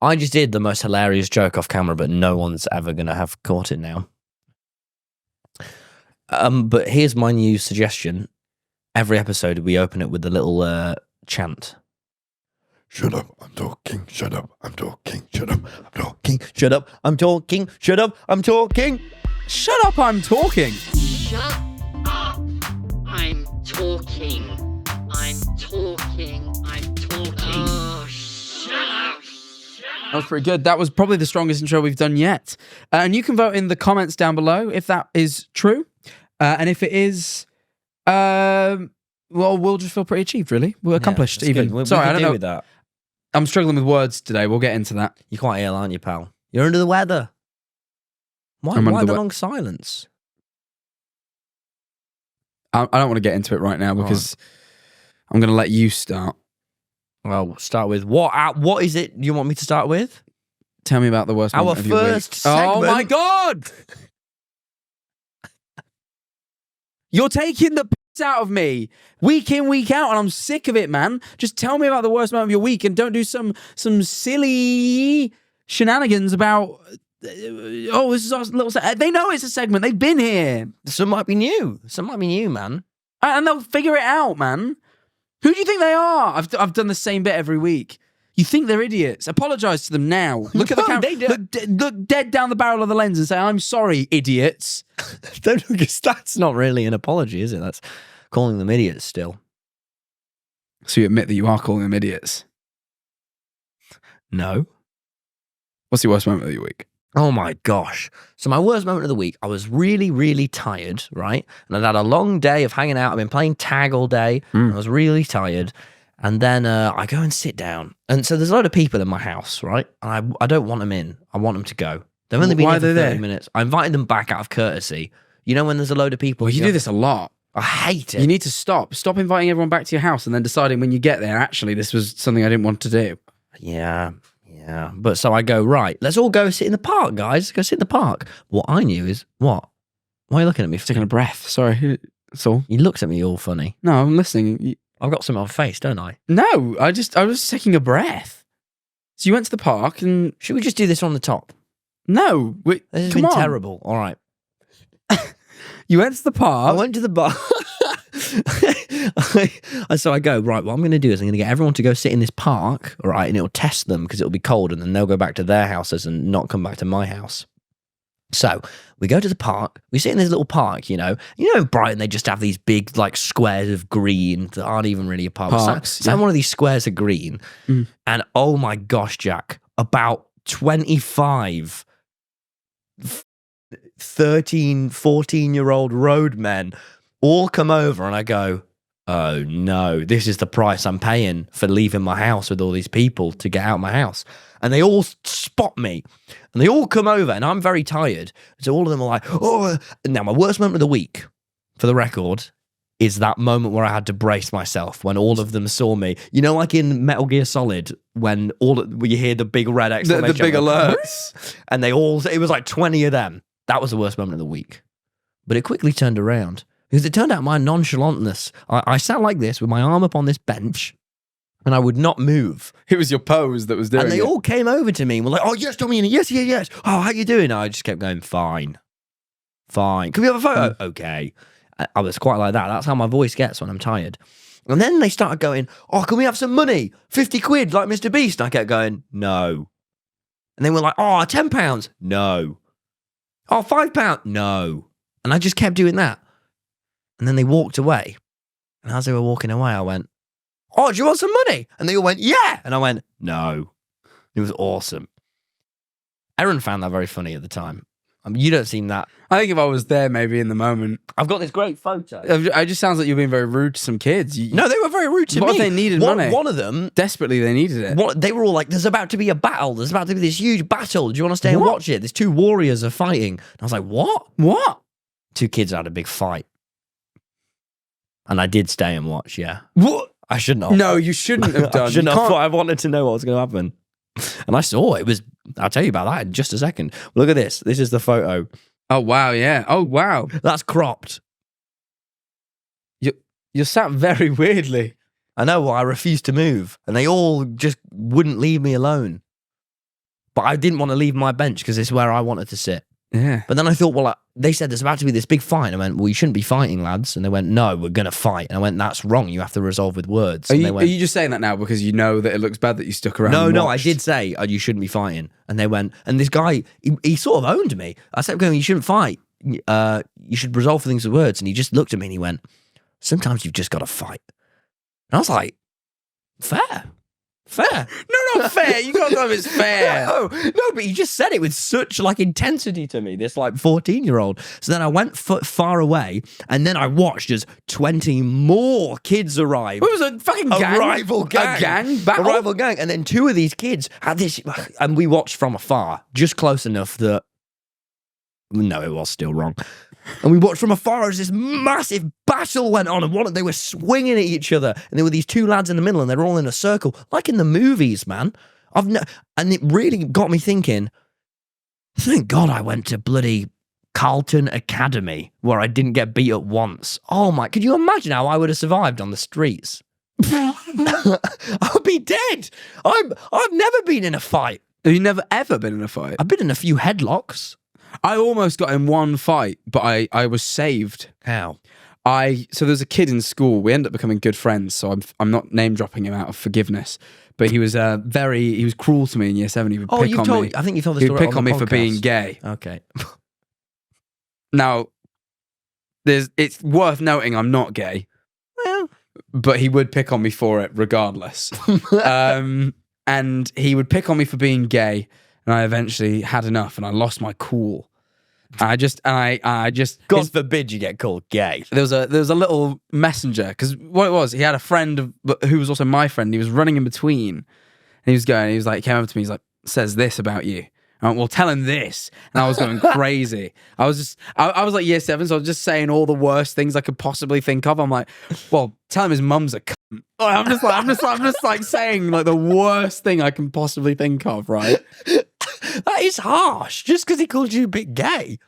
I just did the most hilarious joke off camera, but no one's ever going to have caught it now. But here's my new suggestion. Every episode, we open it with a little chant. Shut up, I'm talking. Shut up, I'm talking. Shut up, I'm talking. Shut up, I'm talking. Shut up, I'm talking. Shut up, I'm talking. Shut up, I'm talking. I'm talking. I'm talking. Oh, shut up. That was pretty good. That was probably the strongest intro we've done yet. And you can vote in the comments down below if that is true. And if it is, well, we'll just feel pretty achieved, really. We're accomplished, even. Sorry, I don't know. With that. I'm struggling with words today. We'll get into that. You're quite ill, aren't you, pal? You're under the weather. Why the long silence? I don't want to get into it right now because I'm going to let you start. Well, we'll start with what is it you want me to start with? Tell me about the worst moment of your week. Our first segment. Oh my God! You're taking the piss out of me week in, week out, and I'm sick of it, man. Just tell me about the worst moment of your week and don't do some silly shenanigans about, this is our little they know it's a segment. They've been here. Some might be new. Some might be new, man. And they'll figure it out, man. Who do you think they are? I've done the same bit every week. You think they're idiots. Apologise to them now. Look at the camera. Look dead down the barrel of the lens and say, I'm sorry, idiots. That's not really an apology, is it? That's calling them idiots still. So you admit that you are calling them idiots? No. What's your worst moment of your week? Oh my gosh. So my worst moment of the week, I was really, really tired, right? And I'd had a long day of hanging out. I've been playing tag all day. I was really tired. And then I go and sit down. And so there's a lot of people in my house, right? And I don't want them in. I want them to go. They've only been here for 30 minutes. I invited them back out of courtesy. You know when there's a load of people... Well, you do this a lot. I hate it. You need to stop. Stop inviting everyone back to your house and then deciding when you get there, actually, this was something I didn't want to do. Yeah. But so I go, right, let's all go sit in the park, guys. Let's go sit in the park. What I knew is, what? Why are you looking at me? Taking a breath. Sorry. That's all. You looked at me all funny. No, I'm listening. I've got something on my face, don't I? No, I was taking a breath. So you went to the park and... Should we just do this on the top? No. This has been terrible. All right. You went to the park. I went to the bar. So I go, right, what I'm going to do is I'm going to get everyone to go sit in this park, all right, and it'll test them because it'll be cold and then they'll go back to their houses and not come back to my house. So we go to the park, we sit in this little park, you know in Brighton, they just have these big like squares of green that aren't even really a park. Parks, so one of these squares of green. And oh my gosh, Jack, about 25 13, 14-year-old roadmen all come over and I go, oh no, this is the price I'm paying for leaving my house with all these people to get out of my house. And they all spot me and they all come over and I'm very tired. So all of them are like, oh, now my worst moment of the week, for the record, is that moment where I had to brace myself when all of them saw me. You know, like in Metal Gear Solid, when you hear the big red exclamation. The big alerts. And it was like 20 of them. That was the worst moment of the week. But it quickly turned around because it turned out my nonchalantness. I sat like this with my arm up on this bench and I would not move. It was your pose that was doing it. And they all came over to me and were like, oh, yes, TommyInnit, yes. Oh, how you doing? And I just kept going, fine. Can we have a photo? Okay. I was quite like that. That's how my voice gets when I'm tired. And then they started going, oh, can we have some money? 50 quid like Mr. Beast. And I kept going, no. And they were like, oh, £10. No. Oh, £5. No. And I just kept doing that. And then they walked away. And as they were walking away, I went, oh, do you want some money? And they all went, yeah. And I went, no. It was awesome. Aaron found that very funny at the time. You don't seem that. I think if I was there, maybe in the moment. I've got this great photo. It just sounds like you're being very rude to some kids. No, they were very rude to me. What if they needed money? One of them... Desperately, they needed it. They were all like, there's about to be a battle. There's about to be this huge battle. Do you want to stay and watch it? These two warriors are fighting. And I was like, what? What? Two kids had a big fight. And I did stay and watch, yeah. What? I shouldn't have. No, you shouldn't have done. I shouldn't have. I wanted to know what was going to happen. And I saw it. I'll tell you about that in just a second. Look at this. This is the photo. Oh, wow, yeah. Oh, wow. That's cropped. You're sat very weirdly. I know, I refused to move. And they all just wouldn't leave me alone. but I didn't want to leave my bench because it's where I wanted to sit. Yeah. But then I thought, well, they said there's about to be this big fight. And I went, well, you shouldn't be fighting, lads. And they went, no, we're going to fight. And I went, that's wrong. You have to resolve with words. Are And you, they went, are you just saying that now because you know that it looks bad that you stuck around? no, and no, I watched? did say, you shouldn't be fighting. And they went, and this guy, he sort of owned me. I said, going, you shouldn't fight. You should resolve things with words. And he just looked at me and he went, sometimes you've just got to fight. And I was like, fair. No, not fair. You can't tell if it's fair. No, but he just said it with such like intensity to me, this like 14-year-old. So then I went far away and then I watched as 20 more kids arrived. It was a fucking gang. A rival gang. A gang battle. A rival gang. And then two of these kids had this, and we watched from afar, just close enough that, no, it was still wrong. And we watched from afar as this massive battle went on, and they were swinging at each other. And there were these two lads in the middle, and they're all in a circle, like in the movies, man. And it really got me thinking, thank God I went to bloody Carlton Academy, where I didn't get beat up once. Oh my, could you imagine how I would have survived on the streets? I would be dead. I've never been in a fight. Have you never ever been in a fight? I've been in a few headlocks. I almost got in one fight, but I was saved. How? So there's a kid in school. We ended up becoming good friends. So I'm not name dropping him out of forgiveness, but he was he was cruel to me in year 7. He would pick on me. I think you told the He story would pick on on the me for podcast. being gay. Okay. Now, it's worth noting I'm not gay, Well, but he would pick on me for it regardless. And he would pick on me for being gay, and I eventually had enough, and I lost my cool. I just God forbid you get called gay. there was a little messenger, because what it was, he had a friend who was also my friend. He was running in between, and he was like, came over to me, he's like, says this about you. I went, well, tell him this. And I was going crazy. I was like year 7, so I was just saying all the worst things I could possibly think of. I'm like, well, tell him his mum's a cunt. I'm just like saying like the worst thing I can possibly think of, right? That is harsh. Just because he called you a bit gay.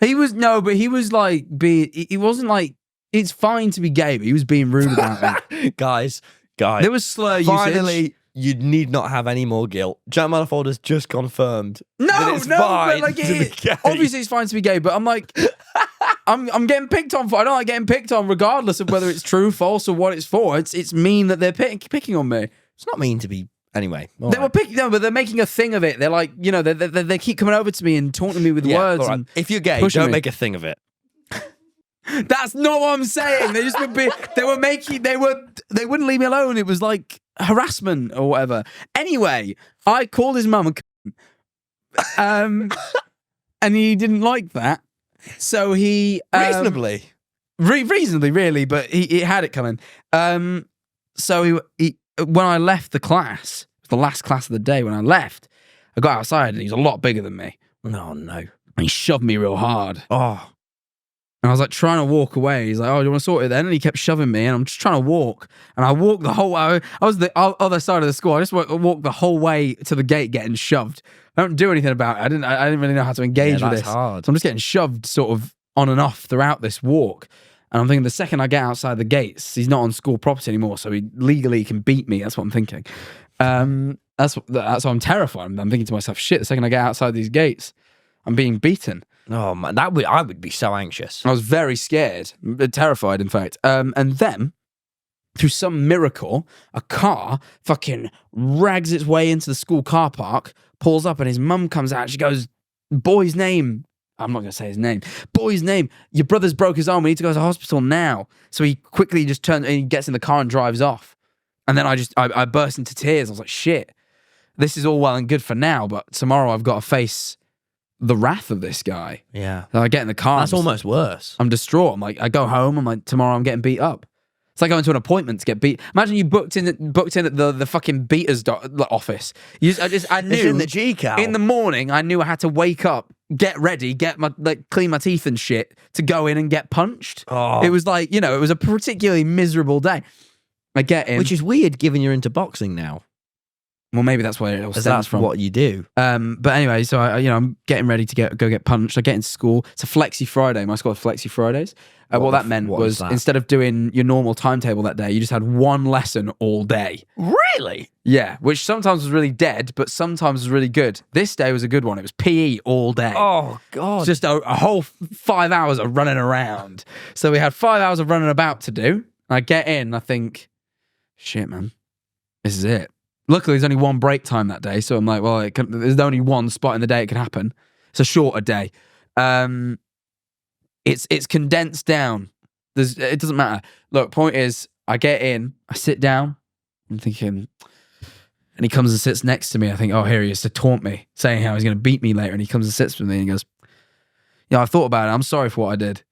He was like he wasn't like, it's fine to be gay, but he was being rude about it. Guys. There was slur usage. Finally, you need not have any more guilt. Jack Manifold has just confirmed that it's fine but like to be gay. obviously it's fine to be gay, but I'm like, I'm getting picked on for. I don't like getting picked on, regardless of whether it's true, false, or what it's for. It's mean that they're picking on me. It's not mean to be. Anyway, They were picking, no, but they're making a thing of it. They're like, you know, they keep coming over to me and taunting me with words. all right. And If you're gay, pushing don't me. make a thing of it. That's not what I'm saying. They just would be. They wouldn't leave me alone. It was like harassment or whatever. Anyway, I called his mum a cunt. And he didn't like that. So he Reasonably. reasonably, really, but he had it coming. So he when I left the class, it was the last class of the day. When I left, I got outside and he was a lot bigger than me. No. And he shoved me real hard. Oh. And I was like trying to walk away. He's like, "Oh, do you want to sort it then?" And he kept shoving me, and I'm just trying to walk. And I walked the whole way. I was the other side of the school. I just walked the whole way to the gate, getting shoved. I don't do anything about it. I didn't really know how to engage with that's this. hard. So I'm just getting shoved sort of on and off throughout this walk. And I'm thinking the second I get outside the gates, he's not on school property anymore, so he legally can beat me. That's what I'm thinking. That's why I'm terrified. I'm thinking to myself, shit, the second I get outside these gates, I'm being beaten. Oh man, I would be so anxious. I was very scared, terrified, in fact. And then, through some miracle, a car fucking rags its way into the school car park, pulls up, and his mum comes out. She goes, "Boy's name." I'm not going to say his name. "Boy's name. Your brother's broke his arm. We need to go to the hospital now." So he quickly just turns and he gets in the car and drives off. And then I burst into tears. I was like, shit, this is all well and good for now, but tomorrow I've got to face the wrath of this guy. Yeah. So I get in the car. That's almost worse. I'm distraught. I'm like, I go home. I'm like, tomorrow I'm getting beat up. It's like going to an appointment to get beat. Imagine you booked in at the fucking beaters office. I knew It's in the G-Cal. in the morning. I knew I had to wake up, get ready, clean my teeth and shit to go in and get punched. Oh. It was like, you know, it was a particularly miserable day. I get in, Which is weird given you're into boxing now. Well, maybe that's where it all Because stems that's from. what you do. But anyway, so I'm getting ready to go get punched. I get into school. It's a Flexi Friday. My school has Flexi Fridays. What that meant was instead of doing your normal timetable that day, you just had one lesson all day. Really? Yeah, which sometimes was really dead, but sometimes was really good. This day was a good one. It was PE all day. Oh, God. It's just a whole 5 hours of running around. So we had 5 hours of running about to do. I get in, I think, shit, man, this is it. Luckily, there's only one break time that day, so I'm like, well, there's only one spot in the day it could happen. It's a shorter day. It's condensed down. It doesn't matter. Look, point is, I get in, I sit down, I'm thinking, and he comes and sits next to me. I think, oh, here he is to taunt me, saying how he's going to beat me later. And he comes and sits with me and he goes, yeah, I've thought about it. I'm sorry for what I did.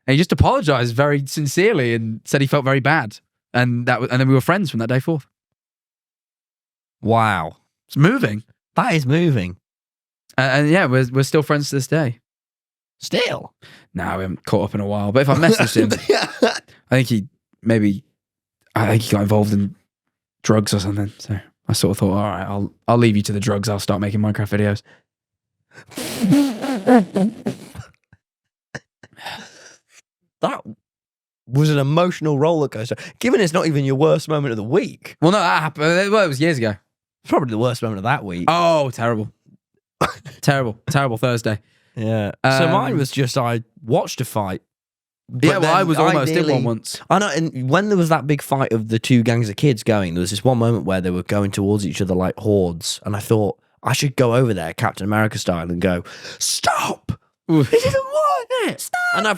And he just apologized very sincerely and said he felt very bad. And then we were friends from that day forth. Wow. It's moving. That is moving. And yeah, we're still friends to this day. Still? No, we haven't caught up in a while. But if I messaged him, I think he got involved in drugs or something. So I sort of thought, all right, I'll leave you to the drugs. I'll start making Minecraft videos. That was an emotional roller coaster. Given it's not even your worst moment of the week. Well, no, that happened. Well, it was years ago. Probably the worst moment of that week. Oh, terrible. terrible Thursday. Yeah. So mine was just I watched a fight. Yeah, well, I was almost in one once. I know, and when there was that big fight of the two gangs of kids going, there was this one moment where they were going towards each other like hordes, and I thought, I should go over there, Captain America style, and go, stop! Oof. He didn't want it! Stop and I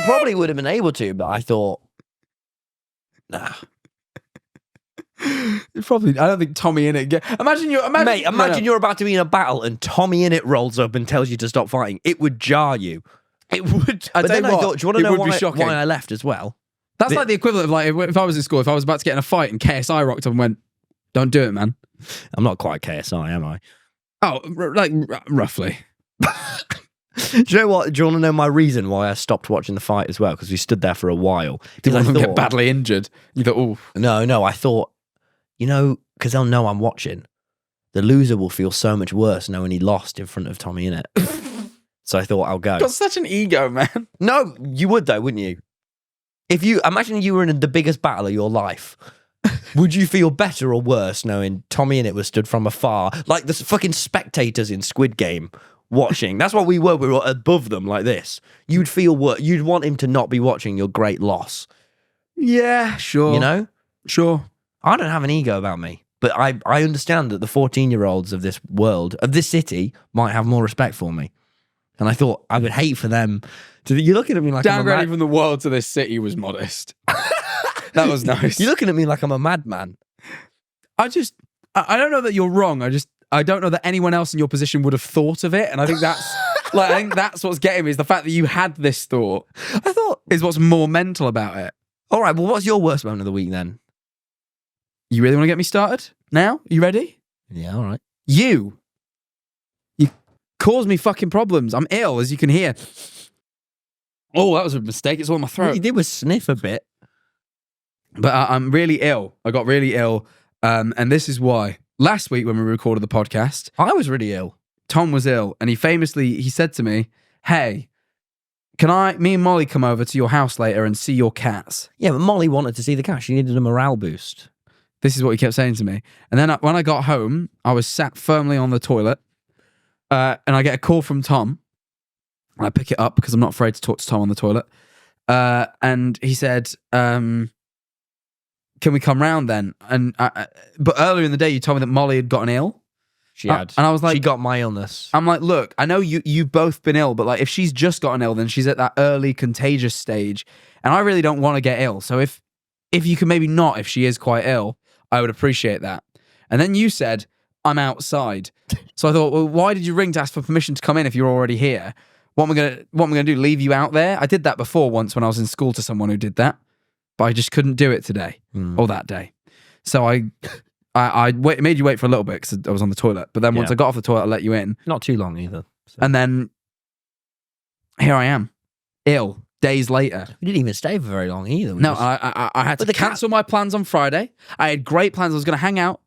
probably would have been able to, but I thought, nah. Probably, I don't think TommyInnit. Imagine you're about to be in a battle and TommyInnit rolls up and tells you to stop fighting. It would jar you. It would. But then I thought, do you want to know why I left as well? That's like the equivalent of like if I was in school, if I was about to get in a fight and KSI rocked up and went, "Don't do it, man." I'm not quite KSI, am I? Oh, like roughly. Do you know what? Do you want to know my reason why I stopped watching the fight as well? Because we stood there for a while. Did one of them get badly injured? You thought, oh. No, I thought, because they'll know I'm watching. The loser will feel so much worse knowing he lost in front of TommyInnit. So I thought, I'll go. Got such an ego, man. No, you would though, wouldn't you? If you imagine you were in the biggest battle of your life, would you feel better or worse knowing TommyInnit was stood from afar, like the fucking spectators in Squid Game watching? That's what we were. We were above them like this. You'd feel worse. You'd want him to not be watching your great loss. Yeah, sure. Sure. I don't have an ego about me, but I understand that the 14-year-olds of this world, of this city, might have more respect for me. And I thought I would hate for them to. You're looking at me like downgrading from the world to this city was modest. That was nice. You're looking at me like I'm a madman. I don't know that you're wrong. I don't know that anyone else in your position would have thought of it. And I think that's I think that's what's getting me, is the fact that you had this thought. I thought is what's more mental about it. All right, well, what's your worst moment of the week then? You really want to get me started now? You ready? Yeah, all right. You cause me fucking problems. I'm ill, as you can hear. Oh, that was a mistake. It's all in my throat. What you did was sniff a bit. But I'm really ill. I got really ill. And this is why. Last week when we recorded the podcast, I was really ill. Tom was ill. And he said to me, hey, can me and Molly come over to your house later and see your cats? Yeah, but Molly wanted to see the cat. She needed a morale boost. This is what he kept saying to me. And then when I got home, I was sat firmly on the toilet. And I get a call from Tom. And I pick it up because I'm not afraid to talk to Tom on the toilet. And he said, can we come round then? And but earlier in the day, you told me that Molly had gotten ill. She had. And I was like, she got my illness. I'm like, look, I know you've both been ill, but like if she's just gotten ill, then she's at that early contagious stage. And I really don't want to get ill. So if you can maybe not, if she is quite ill, I would appreciate that. And then you said, I'm outside. So I thought, well, why did you ring to ask for permission to come in if you're already here? What am I gonna do? Leave you out there? I did that before once when I was in school to someone who did that, but I just couldn't do it today or that day. So I made you wait for a little bit because I was on the toilet. But then once I got off the toilet, I let you in. Not too long either. So. And then here I am, ill. Days later. We didn't even stay for very long either. No, I had to cancel my plans on Friday. I had great plans. I was going to hang out.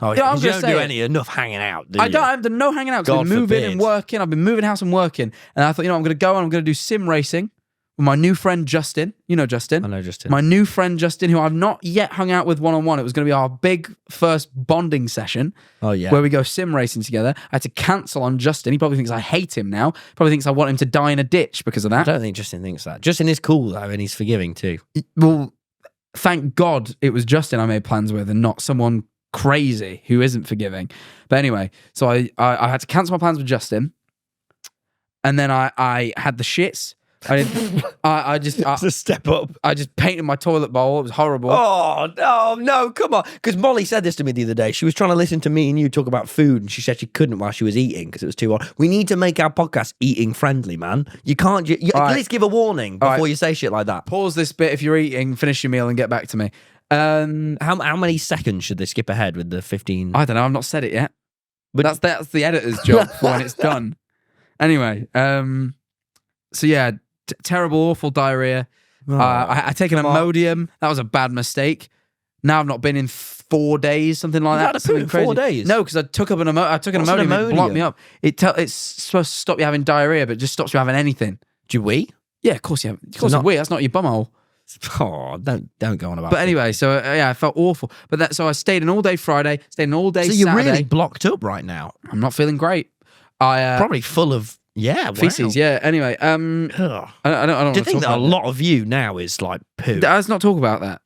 Oh, yeah, I'm you gonna don't say do it. enough hanging out, do I you? don't have no hanging out because I've God been moving and forbid. working. I've been moving house and working. And I thought, I'm going to go and I'm going to do sim racing with my new friend Justin. You know Justin? I know Justin. My new friend Justin, who I've not yet hung out with one-on-one. It was going to be our big first bonding session Oh, yeah. where we go sim racing together. I had to cancel on Justin. He probably thinks I hate him now. Probably thinks I want him to die in a ditch because of I that. don't think Justin thinks that. Justin is cool, though, and he's forgiving, too. Well, thank God it was Justin I made plans with and not someone crazy who isn't forgiving. But anyway, so I had to cancel my plans with Justin, and then I had the shits. It's a step up. I just painted my toilet bowl. It was horrible. Oh, no, come on. Because Molly said this to me the other day. She was trying to listen to me and you talk about food, and she said she couldn't while she was eating because it was too hot. We need to make our podcast eating friendly, man. You can't, at right. least give a warning before right. you say shit like that. Pause this bit if you're eating, finish your meal, and get back to me. How many seconds should they skip ahead with the 15? I don't know. I've not said it yet, but that's the editor's job for when it's done. Anyway, so yeah, terrible, awful diarrhea. I taken Imodium. That was a bad mistake. Now I've not been in 4 days, something like You that. had to poo in Something 4 crazy. days? No, because I took an Imodium. It blocked me up. It's supposed to stop you having diarrhea, but it just stops you having anything. Do you wee? Yeah, of course you have. Of course you wee. That's not your bumhole. Oh, don't go on about But it. anyway, so yeah, I felt awful. But so I stayed an all day Friday, stayed an all day So Saturday. you're really blocked up right now. I'm not feeling great. I Probably full of, feces. wow. Yeah. Anyway, Ugh. I don't. Do you wanna think talk that a about lot of you now is like poo? Let's not talk about that.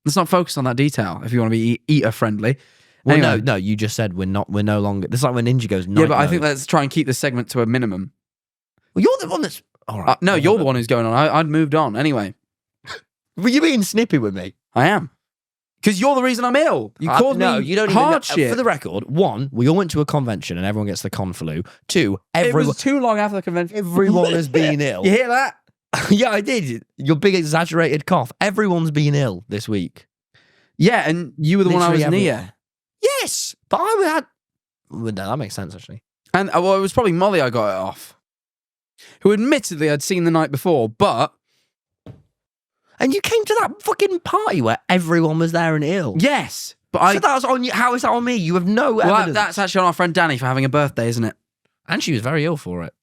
Let's not focus on that detail if you want to be eater friendly. Well, Anyway. no, you just said we're no longer. This is like when Ninja goes night Yeah, but I mode. think let's try and keep this segment to a minimum. Well, you're the one that's. All right. No, you're the one who's going on. I'd moved on. Anyway, Were you being snippy with me? I am. Because you're the reason I'm ill. You caused no, me you don't even know. hardship. For the record, one, we all went to a convention and everyone gets the con flu. Two, It was too long after the convention. everyone has been ill. You hear that? Yeah, I did. Your big exaggerated cough. Everyone's been ill this week. Yeah, and you were the one I was Literally near. everyone. Yes, but I had. Well, no, that makes sense actually. And well, it was probably Molly I got it off. Who admittedly I'd seen the night before, but And you came to that fucking party where everyone was there and ill. yes. But So that was on you. How is that on me? You have no well, evidence. that's actually on our friend Danny for having a birthday, isn't it? And she was very ill for it.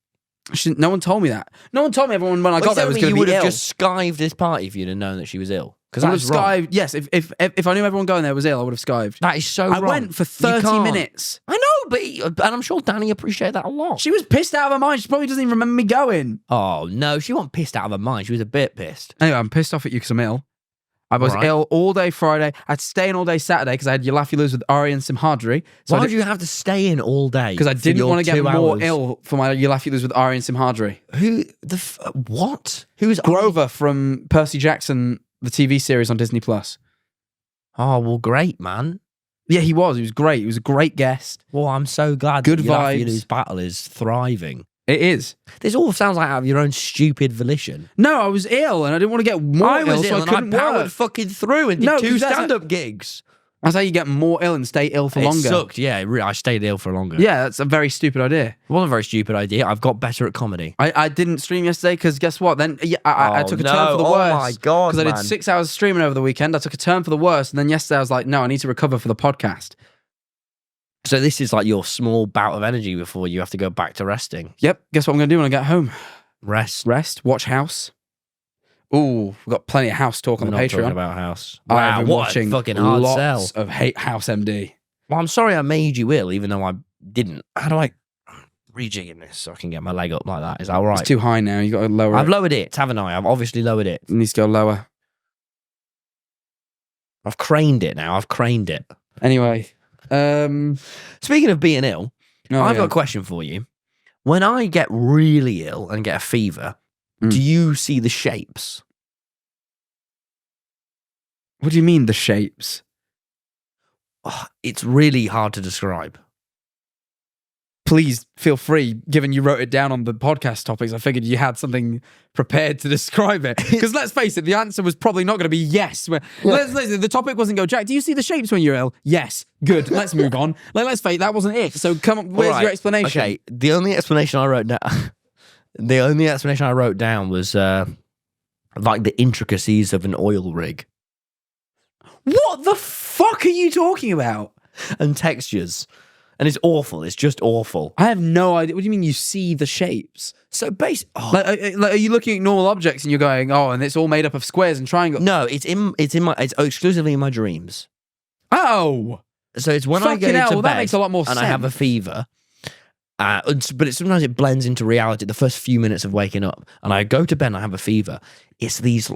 No one told me that. No one told me everyone when I got there was going to you be would ill. have just skived this party if you'd have known that she was ill. Because I would that's have wrong. skived. Yes, if I knew everyone going there was ill, I would have skived. That is so I wrong. went for You 30 can't. minutes. I know, but and I'm sure Danny appreciated that a lot. She was pissed out of her mind. She probably doesn't even remember me going. Oh no, she wasn't pissed out of her mind. She was a bit pissed. Anyway, I'm pissed off at you because I'm ill. I was Alright. ill all day Friday. I'd stay in all day Saturday because I had You Laugh You Lose with Ari and Simhadri. So Why did you have to stay in all day? Because I for didn't your want to get 2 more hours? ill for my You Laugh You Lose with Ari and Simhadri. Who the what? Who's Grover from Percy Jackson, the TV series on Disney Plus. Oh well, great man. Yeah, he was. He was great. He was a great guest. Well, I'm so glad. Good that Your Laugh You vibes. Lose battle is thriving. It is. This all sounds like out of your own stupid volition. No, I was ill and I didn't want to get more I was ill, ill so I couldn't and I powered work. fucking through and did No, 2 because that's stand-up gigs. That's how you get more ill and stay ill for It longer. sucked, yeah. I stayed ill for longer. Yeah, that's a very stupid idea. It wasn't a very stupid idea. I've got better at comedy. I didn't stream yesterday because guess what? Then I Oh, took a no. turn for the Oh worse. my God, Because I did man. 6 hours streaming over the weekend. I took a turn for the worse. And then yesterday I was like, no, I need to recover for the podcast. So this is like your small bout of energy before you have to go back to resting. Yep. Guess what I'm going to do when I get home? Rest. Watch House. Ooh, we've got plenty of House talk on I'm the not Patreon. talking about House. I've Wow, been what watching a fucking hard lots sell. of Hate House MD. Well, I'm sorry I made you ill, even though I didn't. How do I rejigging this so I can get my leg up like that? Is that all right? It's too high now. You got to lower I've it. lowered it, haven't I? I've obviously lowered it. It needs to go lower. I've craned it now. I've craned it. Anyway. Speaking of being ill, Oh, I've yeah. got a question for you. When I get really ill and get a fever, do you see the shapes? What do you mean, the shapes? Oh, it's really hard to describe. Please feel free, given you wrote it down on the podcast topics, I figured you had something prepared to describe it. Because let's face it, the answer was probably not going to be yes. The topic wasn't go, Jack, do you see the shapes when you're ill? Yes. Good. Let's move on. Let's face it, that wasn't it. So come on, where's All right. your explanation? Okay, the only explanation I wrote down, was like the intricacies of an oil rig. What the fuck are you talking about? and textures. And it's awful. It's just awful. I have no idea. What do you mean you see the shapes? So Like, are you looking at normal objects and you're going, oh, and it's all made up of squares and triangles? no, it's exclusively in my dreams. Oh, So it's when I fucking go hell, to well, bed that makes a lot more and sense. I have a fever. But sometimes it blends into reality. The first few minutes of waking up, and I go to bed and I have a fever. It's these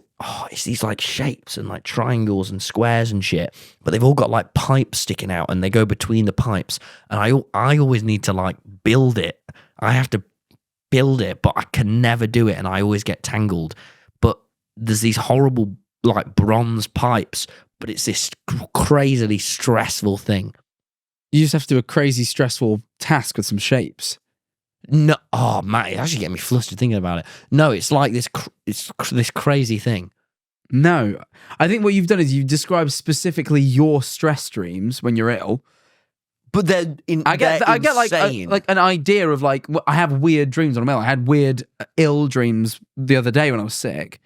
like shapes and like triangles and squares and shit. But they've all got like pipes sticking out, and they go between the pipes. And I always need to like build it. I have to build it, but I can never do it, and I always get tangled. But there's these horrible like bronze pipes, but it's this crazily stressful thing. You just have to do a crazy, stressful task with some shapes. No, oh man, it's actually getting me flustered thinking about it. No, it's like this this crazy thing. No, I think what you've done is you've described specifically your stress dreams when you're ill. But they're I get insane. like an idea of like I have weird dreams when I'm ill. I had weird ill dreams the other day when I was sick.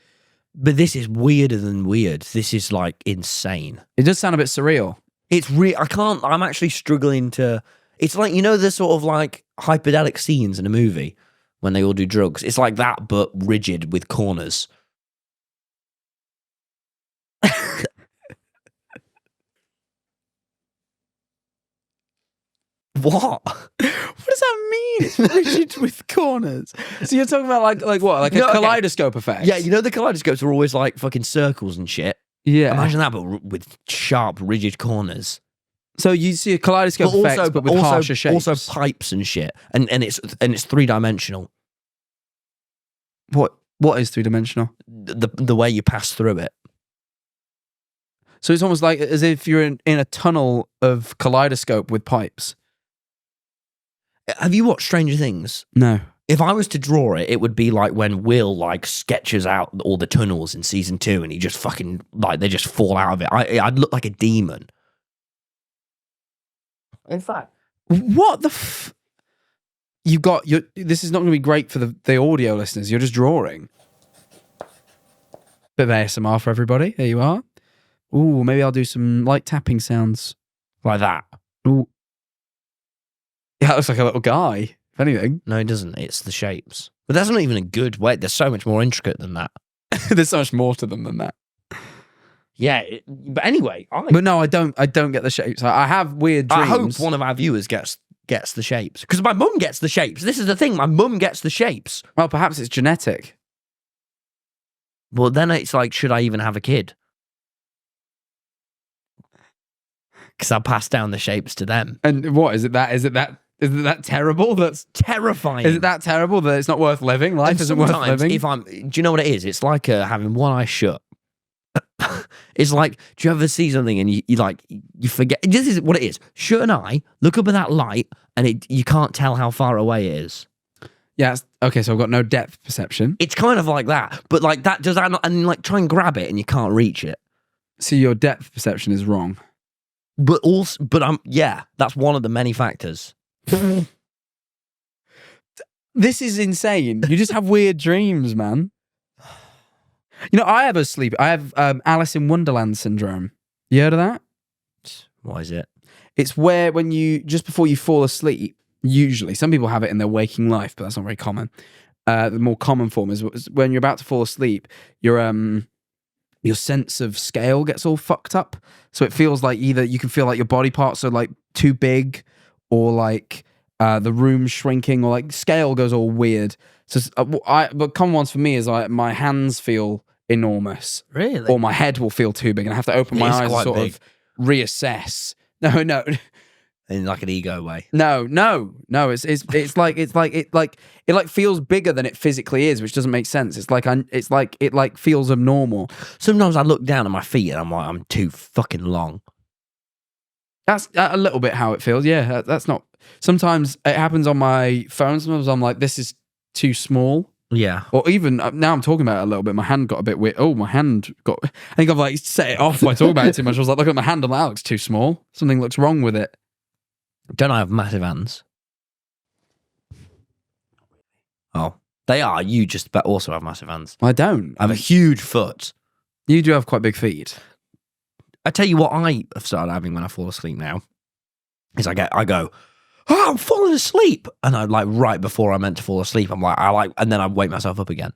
But this is weirder than weird. This is like insane. It does sound a bit surreal. It's I'm actually struggling to. It's like, you know, the sort of like hyperdelic scenes in a movie when they all do drugs. It's like that, but rigid with corners. What? What does that mean? It's rigid with corners. So you're talking about like what? Like a No, okay. kaleidoscope effect? Yeah, you know the kaleidoscopes are always like fucking circles and shit. Yeah. Imagine that, but with sharp, rigid corners. So you see a kaleidoscope effect, but with harsher shapes. Also pipes and shit, and it's 3-dimensional. What is 3-dimensional? The way you pass through it. So it's almost like as if you're in a tunnel of kaleidoscope with pipes. Have you watched Stranger Things? No. If I was to draw it, it would be like when Will like sketches out all the tunnels in season 2, and he just fucking like they just fall out of it. I'd look like a demon. In fact, What the you got your this is not going to be great for the audio listeners. You're just drawing. Bit of ASMR for everybody. There you are. Ooh, maybe I'll do some light tapping sounds. like that. Ooh. Yeah, that looks like a little guy, if anything. No, it doesn't. It's the shapes. But that's not even a good way. There's so much more intricate than that. There's so much more to them than that. Yeah, but anyway, But no, I don't get the shapes. I have weird dreams. I hope one of our viewers gets the shapes, because my mum gets the shapes. This is the thing. My mum gets the shapes. Well, perhaps it's genetic. Well, then it's like, should I even have a kid? Because I'll pass down the shapes to them. And what is it? Is it that terrible? That's Terrifying. Is it that terrible that it's not worth living? Life And isn't worth sometimes living. do you know what it is? It's like having one eye shut. It's like, do you ever see something and you forget? This is what it is. Shut an eye, look up at that light, and you can't tell how far away it is. Yeah. Okay. So I've got no depth perception. It's kind of like that, but like that does that not, and like try and grab it and you can't reach it. So your depth perception is wrong. But that's one of the many factors. This is insane. You just have weird dreams, man. You know, I have Alice in Wonderland Syndrome. You heard of that? What is it? It's where when just before you fall asleep, usually, some people have it in their waking life, but that's not very common. The more common form is when you're about to fall asleep, your sense of scale gets all fucked up. So it feels like either you can feel like your body parts are like too big, or like the room shrinking, or like scale goes all weird. So but common ones for me is like my hands feel enormous. Really? Or my head will feel too big and I have to open my It is eyes and quite sort big. of reassess. No. In like an ego way. No. It's like it feels bigger than it physically is, which doesn't make sense. It's like it feels abnormal. Sometimes I look down at my feet and I'm like, I'm too fucking long. That's a little bit how it feels. Yeah, that's not. Sometimes it happens on my phone. Sometimes I'm like, this is too small. Yeah. Or even now I'm talking about it a little bit. My hand got a bit weird. Oh, my hand got. I think I've like set it off by talking about it too much. I was like, look at my hand. I'm like, that looks too small. Something looks wrong with it. Don't I have massive hands? Oh, they are. You just also have massive hands. I don't. I have a huge foot. You do have quite big feet. I tell you what I have started having when I fall asleep now. is I go, oh, I'm falling asleep, and I like right before I meant to fall asleep, I'm like, and then I wake myself up again.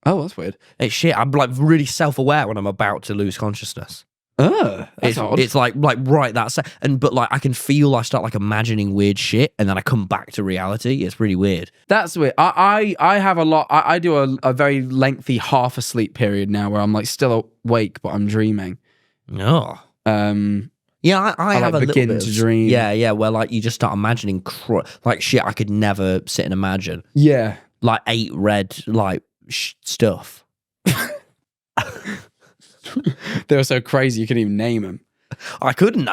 Oh, that's weird. It's shit. I'm like really self-aware when I'm about to lose consciousness. That's odd. It's like right but like I can feel I start like imagining weird shit, and then I come back to reality. It's really weird. That's weird. I have a lot. I do a very lengthy half asleep period now where I'm like still awake, but I'm dreaming. Oh. Yeah, I have like a begin little bit to dream. Yeah, where like you just start imagining like shit I could never sit and imagine. Yeah. Like 8 red like stuff. They were so crazy you couldn't even name them. I couldn't.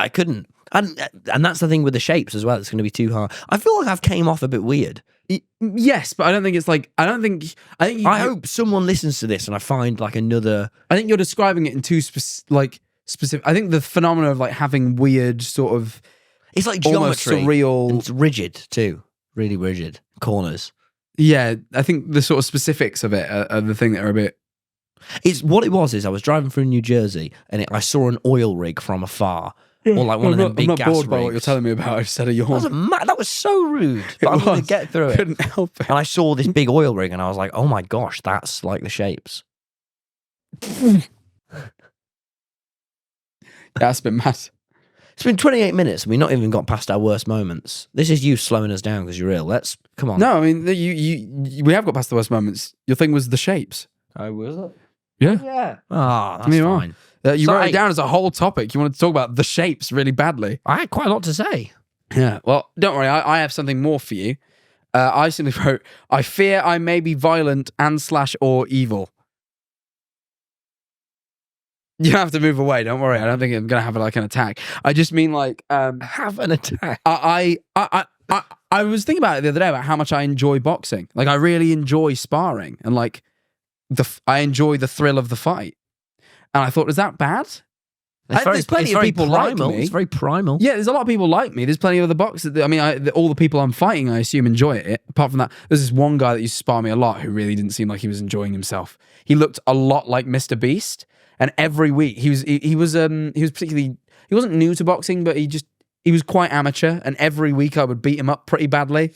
And that's the thing with the shapes as well. It's going to be too hard. I feel like I've came off a bit weird. Yes, but I don't think it's like I hope someone listens to this and I find like another. I think you're describing it in too specific. I think the phenomenon of like having weird sort of It's like almost geometry. surreal. And it's rigid too. Really rigid corners. Yeah, I think the sort of specifics of it are the thing that are a bit. It's what it was. Is I was driving through New Jersey and I saw an oil rig from afar, or like one of them big I'm not gas bored by what rigs. you're telling me about. I just said a yawn. That was so rude. But I'm going to get through it. Couldn't help it. And I saw this big oil rig and I was like, oh my gosh, that's like the shapes. That's been mad. It's been 28 minutes and we've not even got past our worst moments. This is you slowing us down because you're ill. Let's, come on. No, I mean, we have got past the worst moments. Your thing was the shapes. Oh, was it? Yeah. Yeah. Ah, that's Me well. fine. You So, wrote hey- it down as a whole topic. You wanted to talk about the shapes really badly. I had quite a lot to say. Yeah. Well, don't worry. I have something more for you. I simply wrote, I fear I may be violent and/or evil. You don't have to move away. Don't worry. I don't think I'm going to have like an attack. I just mean like... Have an attack. I was thinking about it the other day about how much I enjoy boxing. Like I really enjoy sparring and like I enjoy the thrill of the fight. And I thought, is that bad? There's plenty of people like me. It's very primal. Yeah, there's a lot of people like me. There's plenty of other boxers. I mean, all the people I'm fighting, I assume, enjoy it. Apart from that, there's this one guy that used to spar me a lot who really didn't seem like he was enjoying himself. He looked a lot like Mr. Beast, and every week he was particularly, he wasn't new to boxing, but he was quite amateur, and every week I would beat him up pretty badly.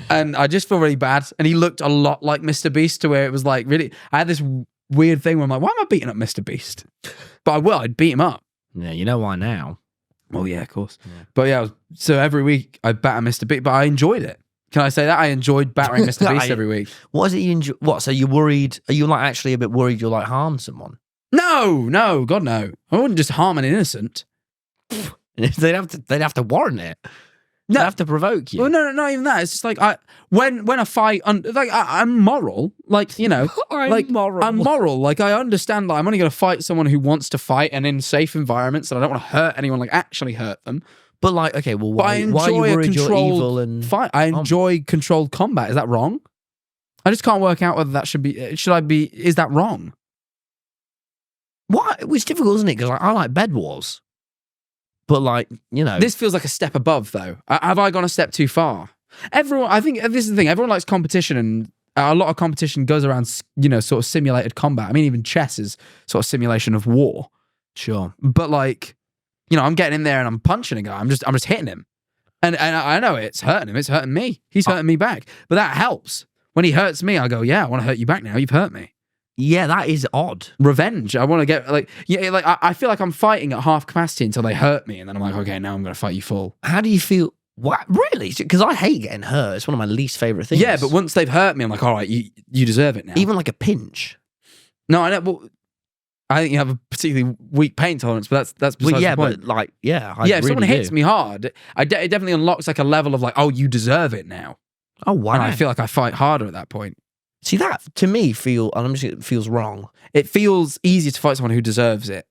And I just feel really bad. And he looked a lot like Mr. Beast to where it was like, really, I had this weird thing where I'm like, why am I beating up Mr. Beast? But I'd beat him up. Yeah, you know why now. Well, yeah, of course. Yeah. But yeah, so every week I batter Mr. Beast, but I enjoyed it. Can I say that? I enjoyed battering Mr. Beast every week. What is it you enjoy? What, so you're worried? Are you like actually a bit worried you'll like harm someone? No, God no. I wouldn't just harm an innocent. They'd have to warrant it. No. They'd have to provoke you. Well, no, not even that. It's just like when a fight, I'm moral. Like, you know, I'm moral. I'm moral. Like I understand that I'm only going to fight someone who wants to fight and in safe environments, and I don't want to hurt anyone, like actually hurt them. But like, okay, well, But I why are you enjoy a worried you're controlled evil and fight. I enjoy controlled combat. Is that wrong? I just can't work out whether that should be. Is that wrong? What? It's difficult, isn't it? Because I like bed wars. But like, you know, This feels like a step above, though. Have I gone a step too far? I think this is the thing. Everyone likes competition, and a lot of competition goes around, you know, sort of simulated combat. I mean, even chess is sort of simulation of war. sure. But like, you know, I'm getting in there and I'm punching a guy. I'm just hitting him, and I know it's hurting him. It's hurting me. He's hurting me back. But that helps. When he hurts me, I go, yeah, I want to hurt you back now. You've hurt me. Yeah, that is odd. Revenge. I want to get I feel like I'm fighting at half capacity until they hurt me, and then I'm like, okay, now I'm going to fight you full. How do you feel? What? Really? Because I hate getting hurt. It's one of my least favorite things. Yeah, but once they've hurt me, I'm like, all right, you deserve it now. even like a pinch. No, I know. Well, I think you have a particularly weak pain tolerance, but that's besides Well, yeah, the point. but like, yeah, I If really someone hits do. me hard, it definitely unlocks like a level of like, oh, you deserve it now. Oh wow! And I feel like I fight harder at that point. See, that to me feels wrong. It feels easier to fight someone who deserves it.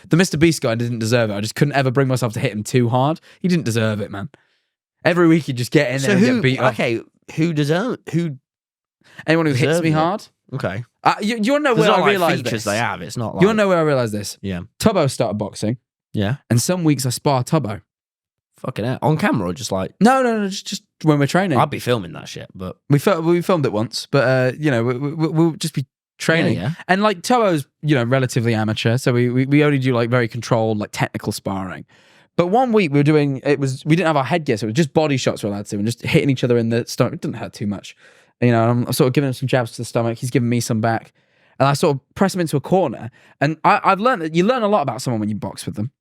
The Mr. Beast guy didn't deserve it. I just couldn't ever bring myself to hit him too hard. He didn't deserve it, man. Every week he'd just get in there and get beat up. Okay, who deserve who? Anyone who hits deserves me it? hard. Okay, You want to know there's where not I like realised features this? they have. It's not like You want to know where I realised this? Yeah, Tubbo started boxing, yeah. and some weeks I spar Tubbo. Fucking hell. On camera or just like No, just when we're training. I'd be filming that shit, but We filmed it once, but you know, we'll just be training. Yeah. And like Tubbo's, you know, relatively amateur, so we only do like very controlled, like technical sparring. But one week we didn't have our headgear, so it was just body shots we were allowed to, and just hitting each other in the stomach. It didn't hurt too much. You know, I'm sort of giving him some jabs to the stomach. He's giving me some back. And I sort of press him into a corner. And I've learned that you learn a lot about someone when you box with them.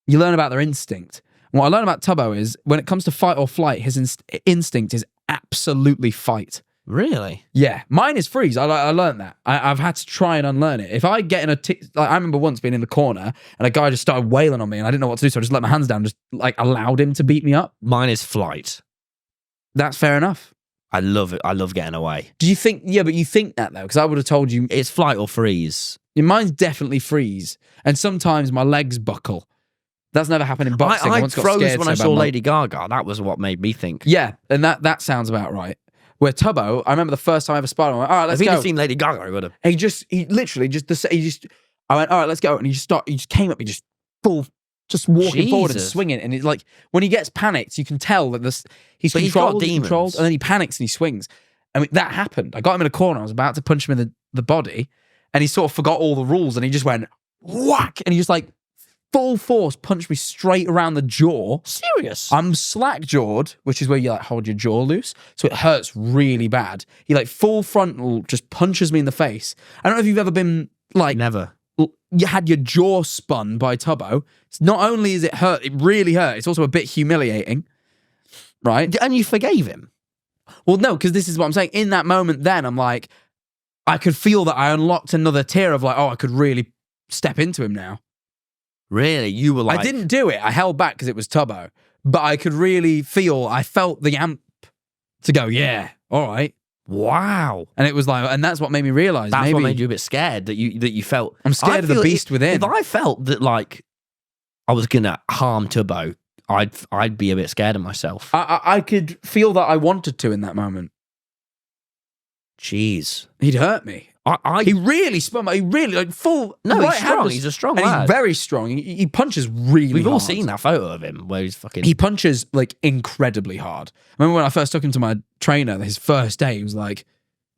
You learn about their instinct. And what I learned about Tubbo is when it comes to fight or flight, his instinct is absolutely fight. Really? Yeah. Mine is freeze. I learned that. I've had to try and unlearn it. If I get in I remember once being in the corner and a guy just started wailing on me and I didn't know what to do, so I just let my hands down, just like allowed him to beat me up. Mine is flight. That's fair enough. I love it. I love getting away. Do you think, but you think that though, because I would have told you. It's flight or freeze. Mine's definitely freeze. And sometimes my legs buckle. That's never happened in boxing. I once got froze scared when so I bad saw my- Lady Gaga. That was what made me think. Yeah, and that sounds about right. Where Tubbo, I remember the first time I ever sparred, I went, all right, let's If he'd go. have seen Lady Gaga, I would have. And I went, all right, let's go. And he just came at me, just walking forward and Jesus. swinging. And it's like, when he gets panicked, you can tell that he's But he's got controlled, demons. and then he panics and he swings. I mean, that happened. I got him in a corner. I was about to punch him in the body, and he sort of forgot all the rules, and he just went, whack! And he just like, full force punched me straight around the jaw. Serious? I'm slack-jawed, which is where you like hold your jaw loose, so it hurts really bad. He like full frontal just punches me in the face. I don't know if you've ever been like Never. you had your jaw spun by Tubbo. It's not only is it hurt, it really hurt. It's also a bit humiliating, right? And you forgave him? Well, no, because this is what I'm saying. In that moment, then I'm like, I could feel that I unlocked another tier of like, oh, I could really step into him now. Really? You were like... I didn't do it. I held back because it was Tubbo. But I could really I felt the amp to go, yeah, all right. Wow. And it was like, and that's what made me realize. That's maybe what made you a bit scared, that you felt... I'm scared of I the feel beast within. If I felt that, like, I was going to harm Tubbo, I'd be a bit scared of myself. I could feel that I wanted to in that moment. Jeez. He'd hurt me. He really spun me. He really, like, full... No, right he's strong. hand was- He's a strong and lad. he's very strong. He punches really We've all hard. seen that photo of him where he's fucking... He punches, like, incredibly hard. I remember when I first took him to my trainer, his first day, he was like,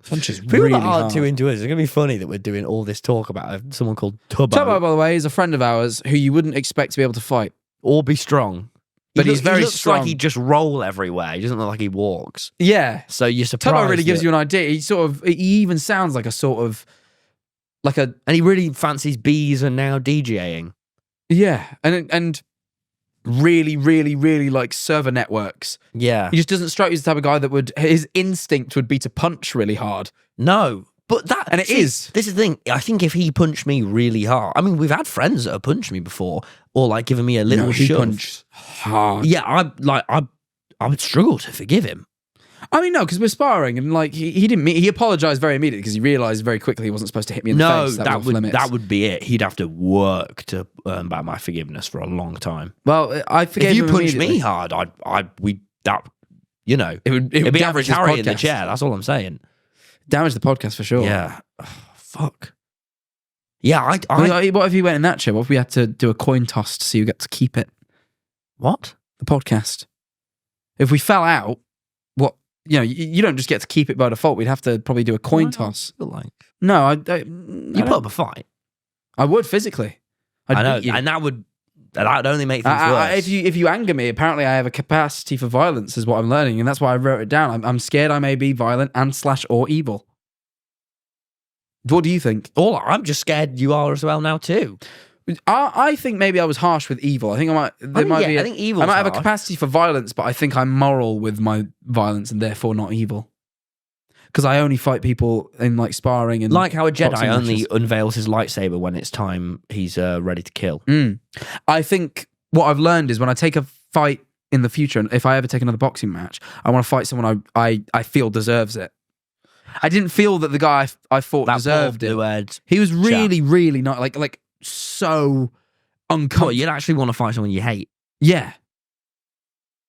punches People really that aren't hard. too into it, it's going to be funny that we're doing all this talk about someone called Tubbo. Tubbo, by the way, is a friend of ours who you wouldn't expect to be able to fight. Or be strong. But he's very he looks strong. like he'd just roll everywhere. He doesn't look like he walks. Yeah. So you're surprised. Tubbo really gives that- you an idea. He even sounds like a sort of, like a, And he really fancies bees and now DJing. yeah. And really, really, really like server networks. Yeah. He just doesn't strike you as the type of guy that his instinct would be to punch really hard. No. But that... And it is. This is the thing. I think if he punched me really hard... I mean, we've had friends that have punched me before. Or like given me a little he shove. punched hard. Yeah, I would struggle to forgive him. I mean, no, because we're sparring and like he didn't mean, he apologized very immediately because he realized very quickly he wasn't supposed to hit me in the No, face. that was off limits. would be it. He'd have to work to earn back my forgiveness for a long time. Well, I forgave If you him punched immediately. me hard, you know, It'd it'd be damage average this Harry in the podcast. chair. That's all I'm saying. Damage the podcast for sure. Yeah. Oh, fuck. Yeah, What if he went in that chair? What if we had to do a coin toss to see who got to keep it? What? The podcast. If we fell out, what? You know, you don't just get to keep it by default. We'd have to probably do a coin toss. Like No, I you put up a fight. I would physically. I know, beat you. and that would only make things worse. If you anger me, apparently I have a capacity for violence, is what I'm learning, and that's why I wrote it down. I'm scared I may be violent and / or evil. What do you think? I'm just scared you are as well now too. I think maybe I was harsh with evil. I think I might. I think evil's I might have a harsh. capacity for violence, but I think I'm moral with my violence and therefore not evil. Because I only fight people in like sparring and Like how a Jedi boxing only matches. unveils his lightsaber when it's time he's ready to kill. I think what I've learned is when I take a fight in the future, and if I ever take another boxing match, I want to fight someone I feel deserves it. I didn't feel that the guy I fought That deserved it. blue-haired He was really, really not like so uncomfortable. You'd actually want to fight someone you hate. Yeah.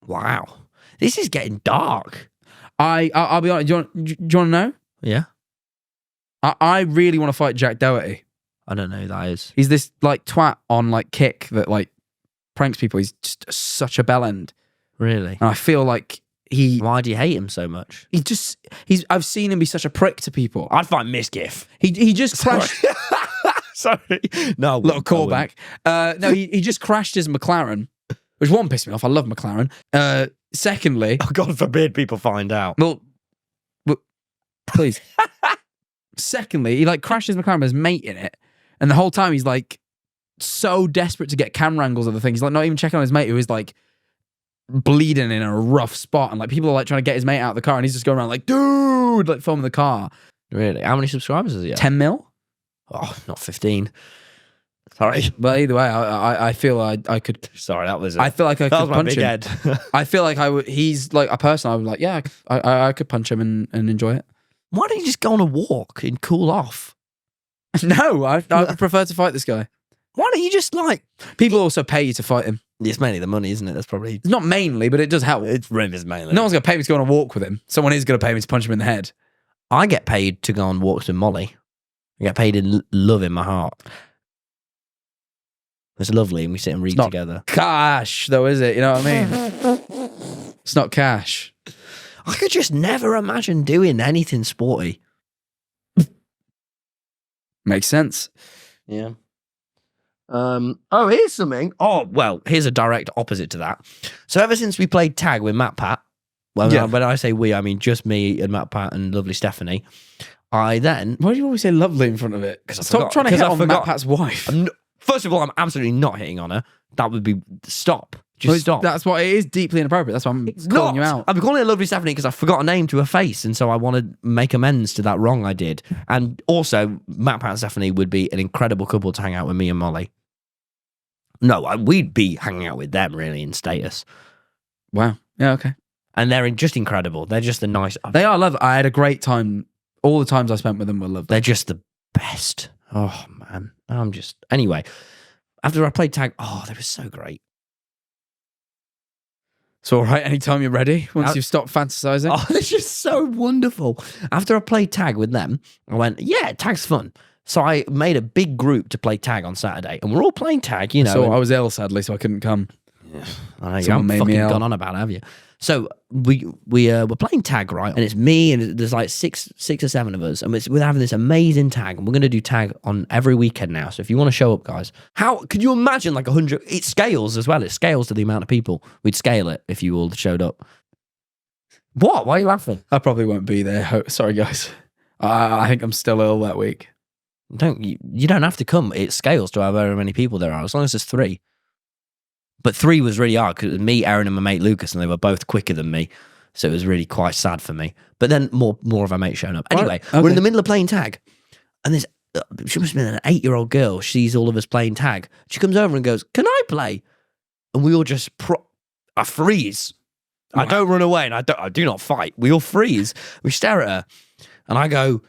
Wow. This is getting dark. I'll be honest. Do you want to know? Yeah. I really want to fight Jack Doherty. I don't know who that is. He's this like twat on like Kick that like pranks people. He's just such a bellend. Really? And I feel like Why do you hate him so much? I've seen him be such a prick to people. I'd fight Misgif. He just crashed. Sorry. No. Little callback. No, he just crashed his McLaren. which one pissed me off. I love McLaren. Secondly, Oh, God forbid people find out. well please. Secondly, he like crashes McLaren with his mate in it, and the whole time he's like so desperate to get camera angles of the thing. He's like not even checking on his mate who is like bleeding in a rough spot, and like people are like trying to get his mate out of the car, and he's just going around like, dude, like filming the car. Really? How many subscribers has he got? 10 mil? Oh, not 15. Sorry. But either way, I feel I could. Sorry, that was. I feel like I that could was my punch big him. head. I feel like I would. He's like a person. I would like, yeah, I could punch him and enjoy it. Why don't you just go on a walk and cool off? No, I would prefer to fight this guy. Why don't you just like? People also pay you to fight him. It's mainly the money, isn't it? That's probably. It's not mainly, but it does help. It's Rim mainly. No one's going to pay me to go on a walk with him. Someone is going to pay me to punch him in the head. I get paid to go on walks with Molly. I get paid in love in my heart. It's lovely, and we sit and read together. Cash, though, is it? You know what I mean? It's not cash. I could just never imagine doing anything sporty. Makes sense. Yeah. Oh, here's something. Oh, well, here's a direct opposite to that. So ever since we played tag with Matt Pat, when I say we, I mean just me and Matt Pat and lovely Stephanie, I then... Why do you always say lovely in front of it? Stop trying to hit on Matt Pat's wife. First of all, I'm absolutely not hitting on her. That would be... Stop. Just stop. That's what it is, deeply inappropriate. That's why I'm calling you out. I'm calling her lovely Stephanie because I forgot a name to her face, and so I want to make amends to that wrong I did. And also, Matt, Pat and Stephanie would be an incredible couple to hang out with me and Molly. No, we'd be hanging out with them, really, in status. Wow. Yeah, okay. And they're just incredible. They're just the nice... They are lovely. I had a great time. All the times I spent with them were lovely. They're just the best. Oh, man. I'm just... Anyway, after I played tag... Oh, they were so great. It's all right anytime you're ready, once you've stopped fantasizing. Oh, it's just so wonderful. After I played tag with them, I went, yeah, tag's fun. So I made a big group to play tag on Saturday, and we're all playing tag, you know. So I was ill, sadly, so I couldn't come. Yeah, I know, you haven't fucking gone on about it, have you? So we were playing tag, right? And it's me, and there's like six or seven of us, and we're having this amazing tag, and we're going to do tag on every weekend now. So if you want to show up, guys, how could you imagine like 100? It scales as well. It scales to the amount of people. We'd scale it if you all showed up. What? Why are you laughing? I probably won't be there. Sorry, guys. I think I'm still ill that week. You don't have to come. It scales to however many people there are, as long as there's 3. But 3 was really hard because it was me, Aaron, and my mate Lucas, and they were both quicker than me. So it was really quite sad for me. But then more of our mates showing up. Anyway, We're in the middle of playing tag. And this, she must have been an 8-year-old girl. She sees all of us playing tag. She comes over and goes, "Can I play?" And we all just I freeze. Wow. I don't run away and I do not fight. We all freeze. We stare at her. And I go,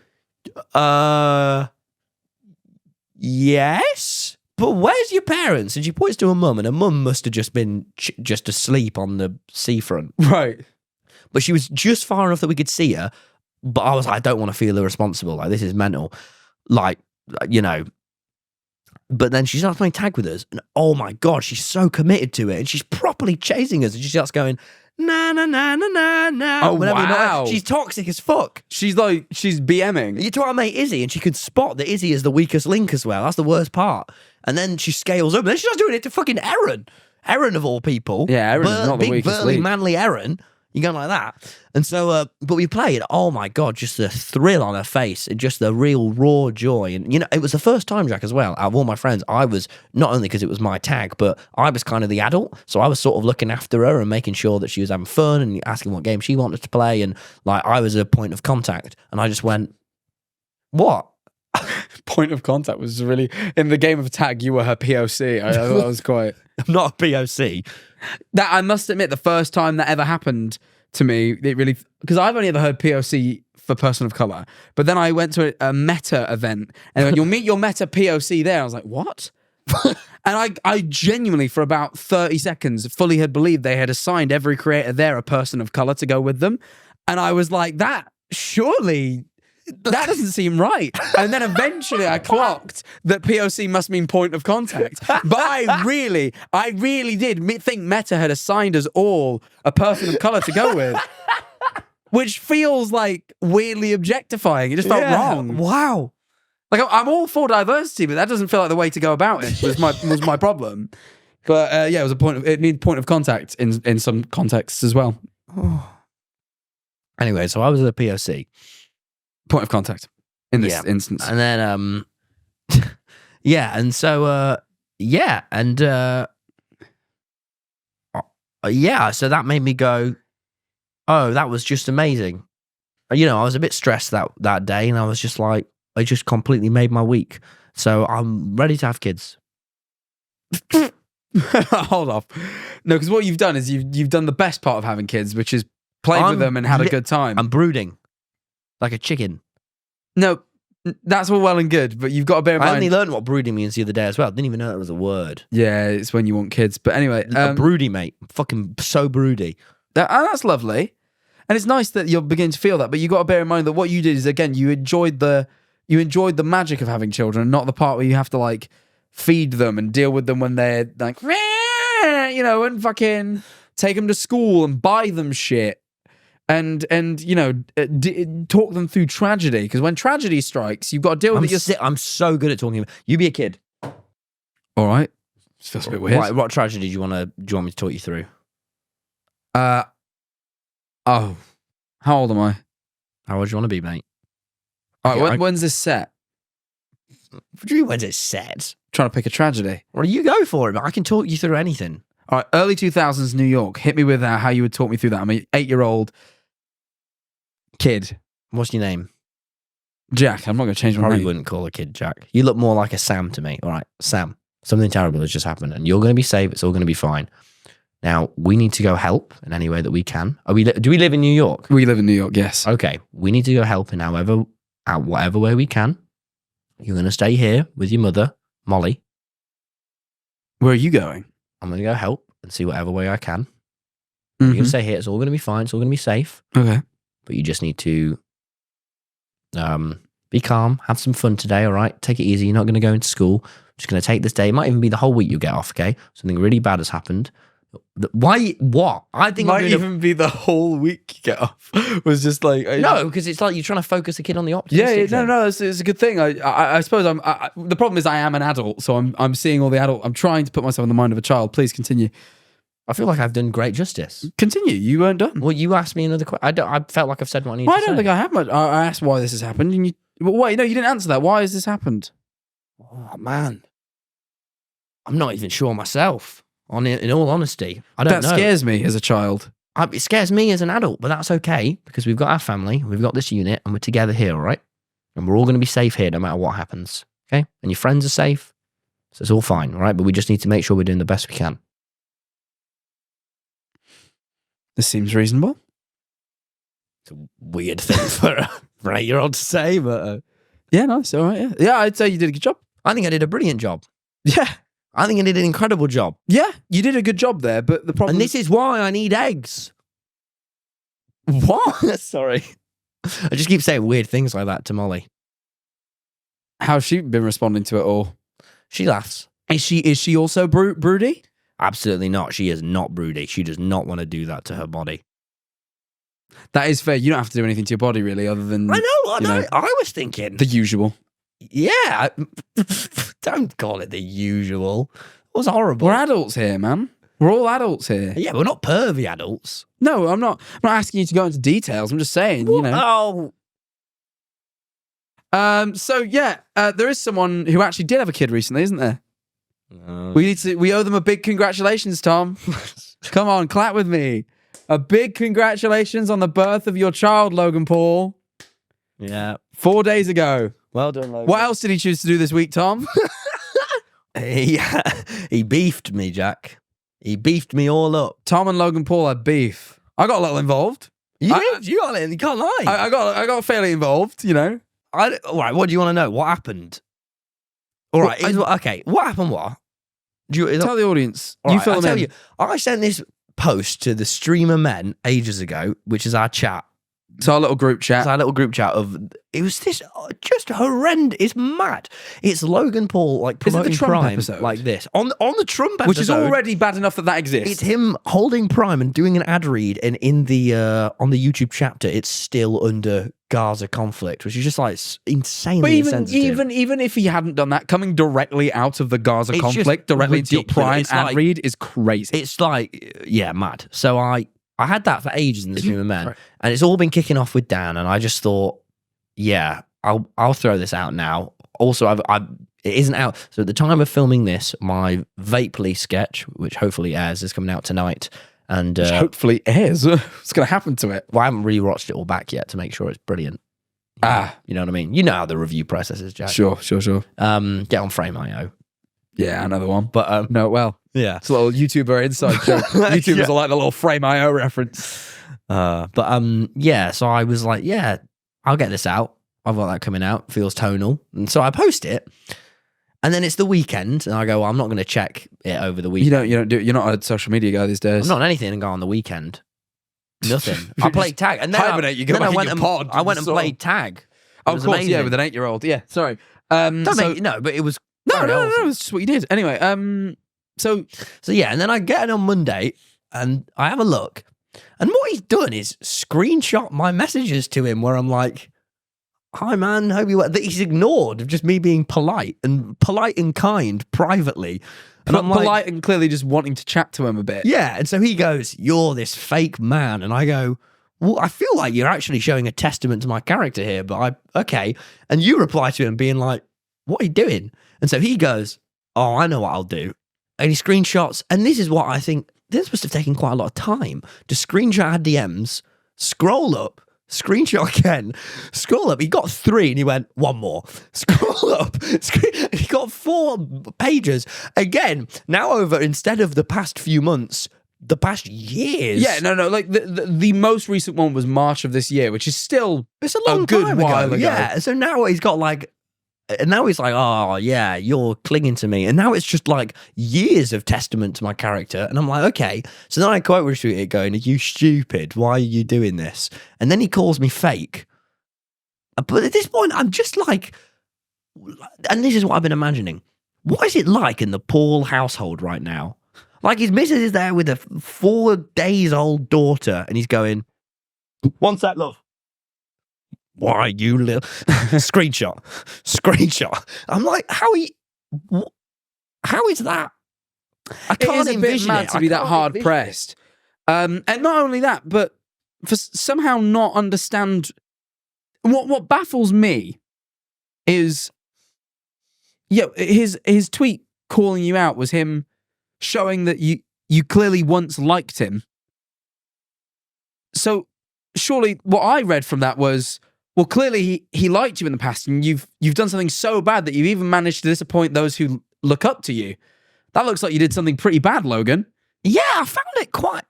yes? But where's your parents? And she points to her mum, and her mum must have just been just asleep on the seafront. Right. But she was just far enough that we could see her. But I was like, I don't want to feel irresponsible. Like, this is mental. Like, you know. But then she starts playing tag with us, and oh my God, she's so committed to it. And she's properly chasing us. And she starts going, na, na, na, na, na, na. Oh, wow. She's toxic as fuck. She's BMing. You talk about mate Izzy, and she could spot that Izzy is the weakest link as well. That's the worst part. And then she scales up, and then she starts doing it to fucking Aaron. Aaron of all people. Yeah, Aaron is not the weakest link. Big, burly, manly Aaron. You going like that. And so, but we played, oh my God, just the thrill on her face, and just the real raw joy. And, you know, it was the first time, Jack, as well, out of all my friends, I was, not only because it was my tag, but I was kind of the adult. So I was sort of looking after her and making sure that she was having fun and asking what game she wanted to play. And like, I was a point of contact. And I just went, what? Point of contact was really, in the game of tag, you were her POC. I was quite... I'm not a POC. That, I must admit, the first time that ever happened to me, it really, because I've only ever heard POC for person of color, but then I went to a meta event, and when you'll meet your meta POC there, I was like, what? And I genuinely, for about 30 seconds, fully had believed they had assigned every creator there a person of color to go with them. And I was like, that doesn't seem right. And then eventually I clocked that POC must mean point of contact. But I really did think Meta had assigned us all a person of color to go with, which feels like weirdly objectifying. It just felt wrong. Wow. Like, I'm all for diversity, but that doesn't feel like the way to go about it, was my problem. But yeah, it was it needed point of contact in some contexts as well. Anyway, so I was at a POC. Point of contact in this instance. And then, yeah, and so, yeah, and, yeah, so that made me go, oh, that was just amazing. You know, I was a bit stressed that day, and I was just like, it just completely made my week. So I'm ready to have kids. Hold off. No, because what you've done is you've done the best part of having kids, which is played with them and had a good time. I'm brooding like a chicken. No, that's all well and good, but you've got to bear in mind. I only learned what brooding means the other day as well. Didn't even know it was a word. Yeah, it's when you want kids. But anyway, broody, mate. Fucking so broody. That's lovely, and it's nice that you're beginning to feel that. But you got to bear in mind that what you did is, again, you enjoyed the magic of having children, not the part where you have to like feed them and deal with them when they're like, you know, and fucking take them to school and buy them shit. And you know, talk them through tragedy, because when tragedy strikes, you've got to deal with it. I'm so good at talking. You be a kid. All right, this feels a bit weird. Right, what tragedy do you want me to talk you through? Oh, how old am I? How old do you want to be, mate? All right, when's this set? What do you mean, when's it set? Trying to pick a tragedy. Well, you go for it, but I can talk you through anything. All right, early 2000s New York. Hit me with how you would talk me through that. I'm an 8-year-old kid. What's your name? Jack. I'm not going to change my Probably name. wouldn't call a kid Jack. You look more like a Sam to me. All right, Sam. Something terrible has just happened, and you're going to be safe. It's all going to be fine. Now, we need to go help in any way that we can. Do we live in New York? We live in New York, yes. Okay, we need to go help in whatever way we can. You're going to stay here with your mother, Molly. Where are you going? I'm going to go help and see whatever way I can. You're going to stay here. It's all going to be fine. It's all going to be safe. Okay. But you just need to be calm, have some fun today, all right? Take it easy. You're not going to go into school. Just going to take this day. It might even be the whole week you get off, okay? Something really bad has happened. Why? What? I think might even be the whole week you get off. Was just like no, because it's like you're trying to focus the kid on the optimistic. Yeah, no, it's a good thing. I suppose the problem is I am an adult, so I'm seeing all the adult. I'm trying to put myself in the mind of a child. Please continue. I feel like I've done great justice. Continue. You weren't done. Well, you asked me another question. I felt like I've said what I need to say. I don't think I have much. I asked why this has happened, and wait, no, you didn't answer that. Why has this happened? Oh man, I'm not even sure myself. In all honesty, I don't know. That scares me as a child. It scares me as an adult, but that's okay because we've got our family, we've got this unit, and we're together here, all right? And we're all going to be safe here no matter what happens, okay? And your friends are safe, so it's all fine, all right? But we just need to make sure we're doing the best we can. This seems reasonable. It's a weird thing for an 8-year-old to say, but... Yeah, nice, all right, yeah. Yeah, I'd say you did a good job. I think I did a brilliant job. Yeah. I think I did an incredible job. Yeah, you did a good job there, but the problem... And this is why I need eggs. What? Sorry. I just keep saying weird things like that to Molly. How's she been responding to it all? She laughs. Is she also broody? Absolutely not. She is not broody. She does not want to do that to her body. That is fair. You don't have to do anything to your body, really, other than... I know. I was thinking. The usual. Yeah. Don't call it the usual. It was horrible. We're adults here, man. We're all adults here. Yeah, we're not pervy adults. No, I'm not asking you to go into details. I'm just saying, you know. Oh. So yeah, there is someone who actually did have a kid recently, isn't there? We owe them a big congratulations, Tom. Come on, clap with me. A big congratulations on the birth of your child, Logan Paul. Yeah. 4 days ago. Well done, Logan. What else did he choose to do this week, Tom? He beefed me, Jack. He beefed me all up. Tom and Logan Paul had beef. I got a little involved. You got it. You can't lie. I got fairly involved, you know. All right, what do you want to know? What happened? All right. Okay. What happened? What? Tell the audience. You fill them in. I sent this post to the Streamer Men ages ago, which is our chat. It's our little group chat. It's our little group chat it was this just horrendous. It's mad. It's Logan Paul like promoting Trump Prime episode? like this on the Trump episode, which is already bad enough that exists. It's him holding Prime and doing an ad read, and in the on the YouTube chapter, it's still under Gaza conflict, which is just like insanely But insensitive. even if he hadn't done that, coming directly out of the Gaza It's just conflict directly into your ridiculous. prime It's ad like- read is crazy. It's like, yeah, mad. So I had that for ages in the Stream of Men, Right. and it's all been kicking off with Dan, and I just thought, yeah, I'll throw this out now. Also, it isn't out. So at the time of filming this, my Vape Police sketch, which hopefully airs, is coming out tonight. And Which hopefully airs. What's going to happen to it? well, I haven't rewatched it all back yet to make sure it's brilliant. You know what I mean? You know how the review process is, Jack. Sure. Get on Frame.io. Yeah, another one. But No, well, yeah. it's a little YouTuber inside joke. YouTubers Yeah. are like the little Frame.io reference. Yeah, so I was like, yeah, I'll get this out. I've got that coming out. Feels tonal. And so I post it. And then it's the weekend, and I go, well, I'm not going to check it over the weekend. You're not a social media guy these days. I'm not on anything and go on the weekend. Nothing. I played tag. And then hibernate, you go then back I in went your and, pod I went and and saw- played tag. It Oh, was of course, yeah, amazing. with an 8-year-old. Yeah, sorry. Don't make, no, but it was No, very awesome. it's just what you did. Anyway, so So yeah, and then I get it on Monday and I have a look. And what he's done is screenshot my messages to him where I'm like, hi man, hope you well. That he's ignored of just me being polite and kind privately. And I'm like, polite and clearly just wanting to chat to him a bit. yeah. And so he goes, you're this fake man. And I go, well, I feel like you're actually showing a testament to my character here, but okay. And you reply to him being like, what are you doing? And so he goes, oh, I know what I'll do. And he screenshots. And this is what I think, this must have taken quite a lot of time to screenshot our DMs, scroll up, screenshot again, scroll up. He got 3 and he went, one more. Scroll up. He got 4 pages. Again, now over, instead of the past few months, the past years. Yeah, no, like the most recent one was March of this year, which is still It's a long good time while ago. ago. Yeah. So now he's got like, and now he's like, oh yeah, you're clinging to me. And now it's just like years of testament to my character. And I'm like, okay. So then I quote retweet it going, are you stupid? Why are you doing this? And then he calls me fake. But at this point, I'm just like, and this is what I've been imagining. What is it like in the Paul household right now? Like his missus is there with a 4 days old daughter and he's going, one sec, love. Why you little screenshot. I'm like, how is that? I it can't is a bit envision mad it. to I be that can't hard envision it. pressed. And not only that, but for somehow not understand what baffles me is, yeah, his tweet calling you out was him showing that you clearly once liked him. So surely what I read from that was, well, clearly he liked you in the past, and you've done something so bad that you've even managed to disappoint those who look up to you. That looks like you did something pretty bad, Logan. Yeah, I found it quite.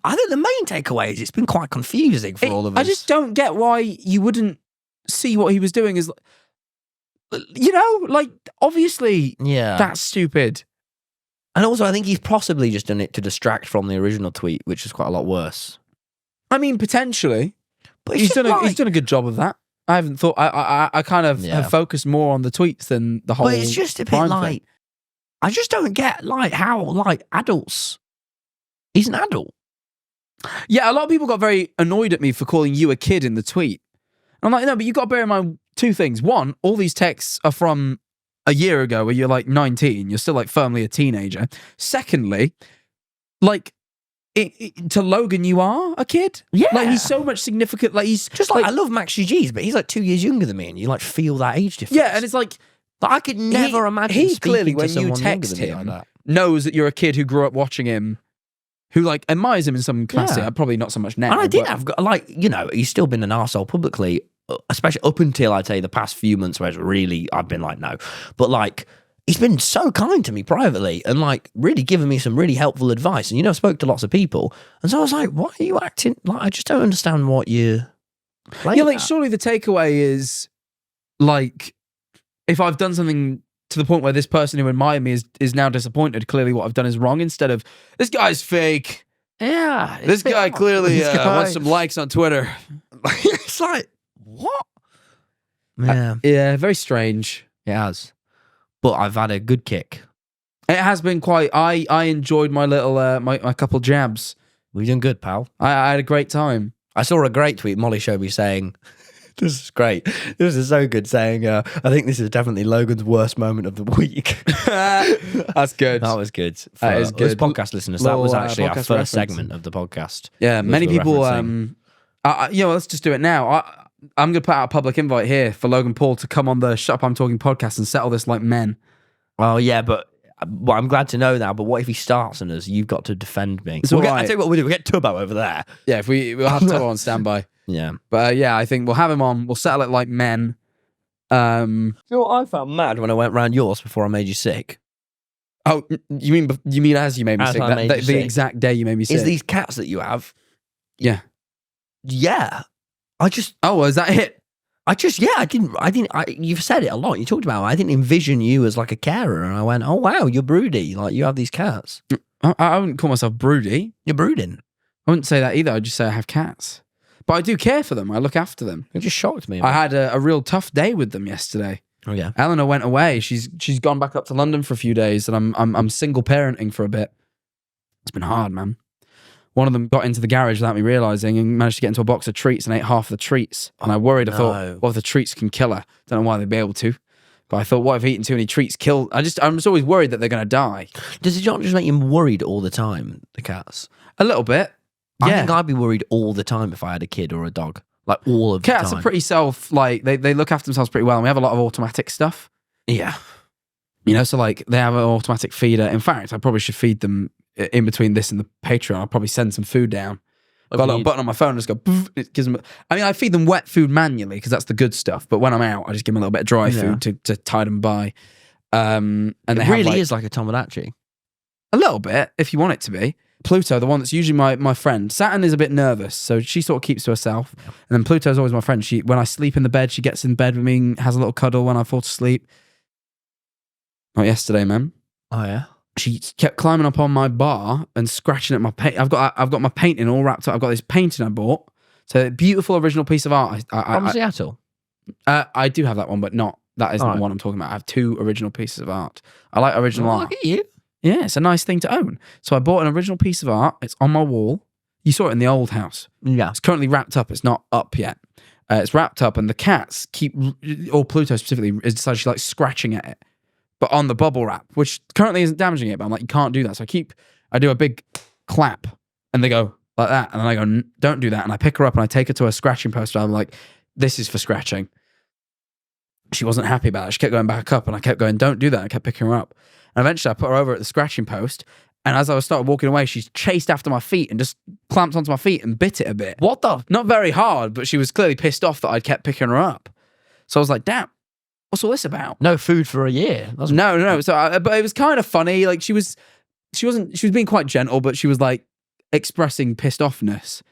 I think the main takeaway is it's been quite confusing for all of us. I just don't get why you wouldn't see what he was doing as, like obviously yeah. that's stupid. And also, I think he's possibly just done it to distract from the original tweet, which is quite a lot worse. I mean, potentially, But he's done a good job of that. I haven't thought. I kind of Yeah. have focused more on the tweets than the whole. But it's just a bit crime like, thing. I just don't get like how like adults. He's an adult. Yeah, a lot of people got very annoyed at me for calling you a kid in the tweet. And I'm like, no, but you got to bear in mind 2 things. One, all these texts are from a year ago where you're like 19. You're still like firmly a teenager. Secondly, like to Logan, you are a kid. Yeah. Like he's so much significant. Like he's Just like I love Max G's, but he's like 2 years younger than me, and you like feel that age difference. yeah, and it's like But I could never imagine. he speaking clearly, to when you someone younger text than me like him, that. knows that you're a kid who grew up watching him, who like admires him in some capacity. Yeah. Probably not so much now. And I did but- have, like, he's still been an arsehole publicly, especially up until I'd say the past few months where it's really, I've been like, no. But like, he's been so kind to me privately and like really given me some really helpful advice. And, I spoke to lots of people. And so I was like, why are you acting? Like, I just don't understand what you're playing Yeah, like at. surely the takeaway is like if I've done something to the point where this person who admired me is now disappointed, clearly what I've done is wrong, instead of this guy's fake. Yeah. it's This a bit guy odd. clearly This guy- wants some likes on Twitter. It's like, what? Yeah, Yeah, very strange. it has. But I've had a good kick. It has been quite. I enjoyed my little my couple jabs. We've done good, pal. I had a great time. I saw a great tweet Molly showed me saying, This is great. This is so good saying, I think this is definitely Logan's worst moment of the week. That's good. That was good. That is good. Podcast listeners, that was Little, actually our podcast first reference. segment of the podcast. Yeah, which many we're people. referencing. Let's just do it now. I'm going to put out a public invite here for Logan Paul to come on the Shut Up I'm Talking podcast and settle this like men. Oh, yeah, but well, I'm glad to know now, but what if he starts on us? You've got to defend me. It's I all right. tell you what we'll do. We'll get Tubbo over there. Yeah, if we'll have to on standby. Yeah. But yeah, I think we'll have him on. We'll settle it like men. You know what I felt mad when I went round yours before I made you sick? Oh, you mean as you made me As sick? I made you The sick. exact day you made me sick. Is these cats that you have? Yeah. Yeah. Oh, is that it? You've said it a lot. You talked about it. I didn't envision you as like a carer. And I went, oh, wow, you're broody. Like, you have these cats. I wouldn't call myself broody. You're brooding. I wouldn't say that either. I'd just say I have cats. But I do care for them. I look after them. It just shocked me. I had a real tough day with them yesterday. Oh, yeah. Eleanor went away. She's gone back up to London for a few days, and I'm single parenting for a bit. It's been hard, man. One of them got into the garage without me realizing and managed to get into a box of treats and ate half the treats. And I worried. I thought, what if the treats can kill her? Don't know why they'd be able to. But I thought, what if eating too many treats kill? I'm just always worried that they're going to die. Does it not just make you worried all the time, the cats? A little bit. I Yeah. think I'd be worried all the time if I had a kid or a dog. Like, all of the Cats time. are pretty they look after themselves pretty well. And we have a lot of automatic stuff. Yeah. You know, so like they have an automatic feeder. In fact, I probably should feed them in between this and the Patreon. I'll probably send some food down. I've got a little button on my phone and just go, poof, it gives them. I mean, I feed them wet food manually because that's the good stuff. But when I'm out, I just give them a little bit of dry food to tide them by. And It they really have, is like a Tomodachi. a little bit, if you want it to be. Pluto, the one that's usually my friend. Saturn is a bit nervous, so she sort of keeps to herself. And then Pluto's always my friend. When I sleep in the bed, she gets in bed with me and has a little cuddle when I fall to sleep. Not yesterday, man. Oh, yeah? She kept climbing up on my bar and scratching at my paint. I've got my painting all wrapped up. I've got this painting I bought. So a beautiful original piece of art. From Seattle? I do have that one, but that isn't All the right. one I'm talking about. I have two original pieces of art. I like original art. Look at you. Yeah, it's a nice thing to own. So I bought an original piece of art. It's on my wall. You saw it in the old house. Yeah. It's currently wrapped up. It's not up yet. It's wrapped up, and the cats or Pluto specifically, is decided she likes scratching at it, but on the bubble wrap, which currently isn't damaging it. But I'm like, you can't do that. So I do a big clap, and they go like that, and then I go, don't do that. And I pick her up and I take her to a scratching post. I'm like, this is for scratching. She wasn't happy about it. She kept going back up, and I kept going, don't do that. I kept picking her up. And eventually I put her over at the scratching post. And as I started walking away, she chased after my feet and just clamped onto my feet and bit it a bit. What the? Not very hard, but she was clearly pissed off that I'd kept picking her up. So I was like, damn, what's all this about? No food for a year. No. So, but it was kind of funny. Like she was being quite gentle, but she was like expressing pissed offness.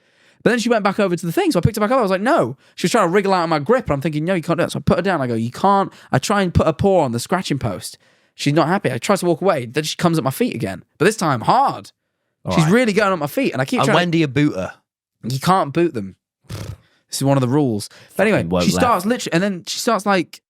But then she went back over to the thing. So I picked her back up. I was like, no. She was trying to wriggle out of my grip. And I'm thinking, no, you can't do it. So I put her down. I go, you can't. I try and put a paw on the scratching post. She's not happy. I try to walk away. Then she comes at my feet again. But this time, hard. She's really going on my feet. And I keep And trying when do you boot her? You can't boot them. This is one of the rules. But anyway, won't she let. starts literally, and then she starts like,